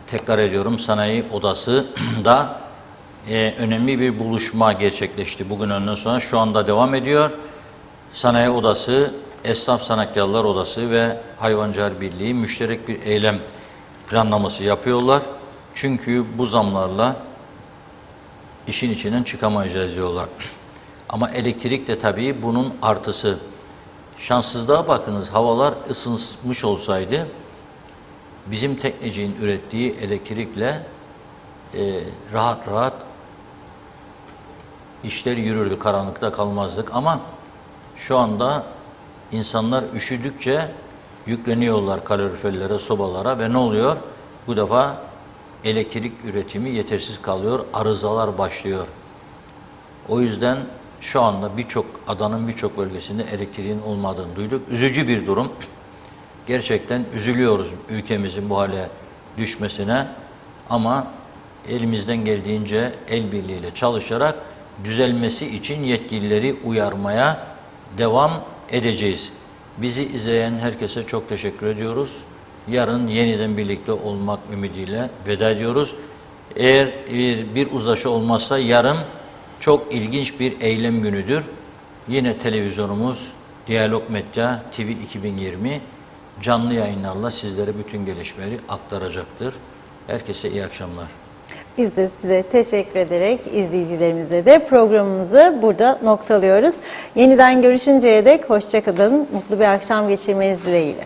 Tekrar ediyorum, Sanayi Odası'da önemli bir buluşma gerçekleşti. Bugün öğleden sonra şu anda devam ediyor. Sanayi Odası, Esnaf Sanatkarlar Odası ve Hayvancılar Birliği müşterek bir eylem planlaması yapıyorlar. Çünkü bu zamlarla işin içinden çıkamayacağız diyorlar. Ama elektrik de tabii bunun artısı. Şanssızlığa bakınız, havalar ısınmış olsaydı bizim tekneciğin ürettiği elektrikle rahat rahat işler yürürdü, karanlıkta kalmazdık. Ama şu anda insanlar üşüdükçe yükleniyorlar kaloriferlere, sobalara ve ne oluyor? Bu defa elektrik üretimi yetersiz kalıyor, arızalar başlıyor. O yüzden şu anda adanın birçok bölgesinde elektriğin olmadığını duyduk. Üzücü bir durum. Gerçekten üzülüyoruz ülkemizin bu hale düşmesine. Ama elimizden geldiğince el birliğiyle çalışarak düzelmesi için yetkilileri uyarmaya devam edeceğiz. Bizi izleyen herkese çok teşekkür ediyoruz. Yarın yeniden birlikte olmak ümidiyle veda ediyoruz. Eğer bir uzlaşı olmazsa yarın çok ilginç bir eylem günüdür. Yine televizyonumuz Diyalog Medya TV 2020 canlı yayınlarla sizlere bütün gelişmeleri aktaracaktır. Herkese iyi akşamlar. Biz de size teşekkür ederek izleyicilerimize de programımızı burada noktalıyoruz. Yeniden görüşünceye dek hoşça kalın, mutlu bir akşam geçirmeniz dileğiyle.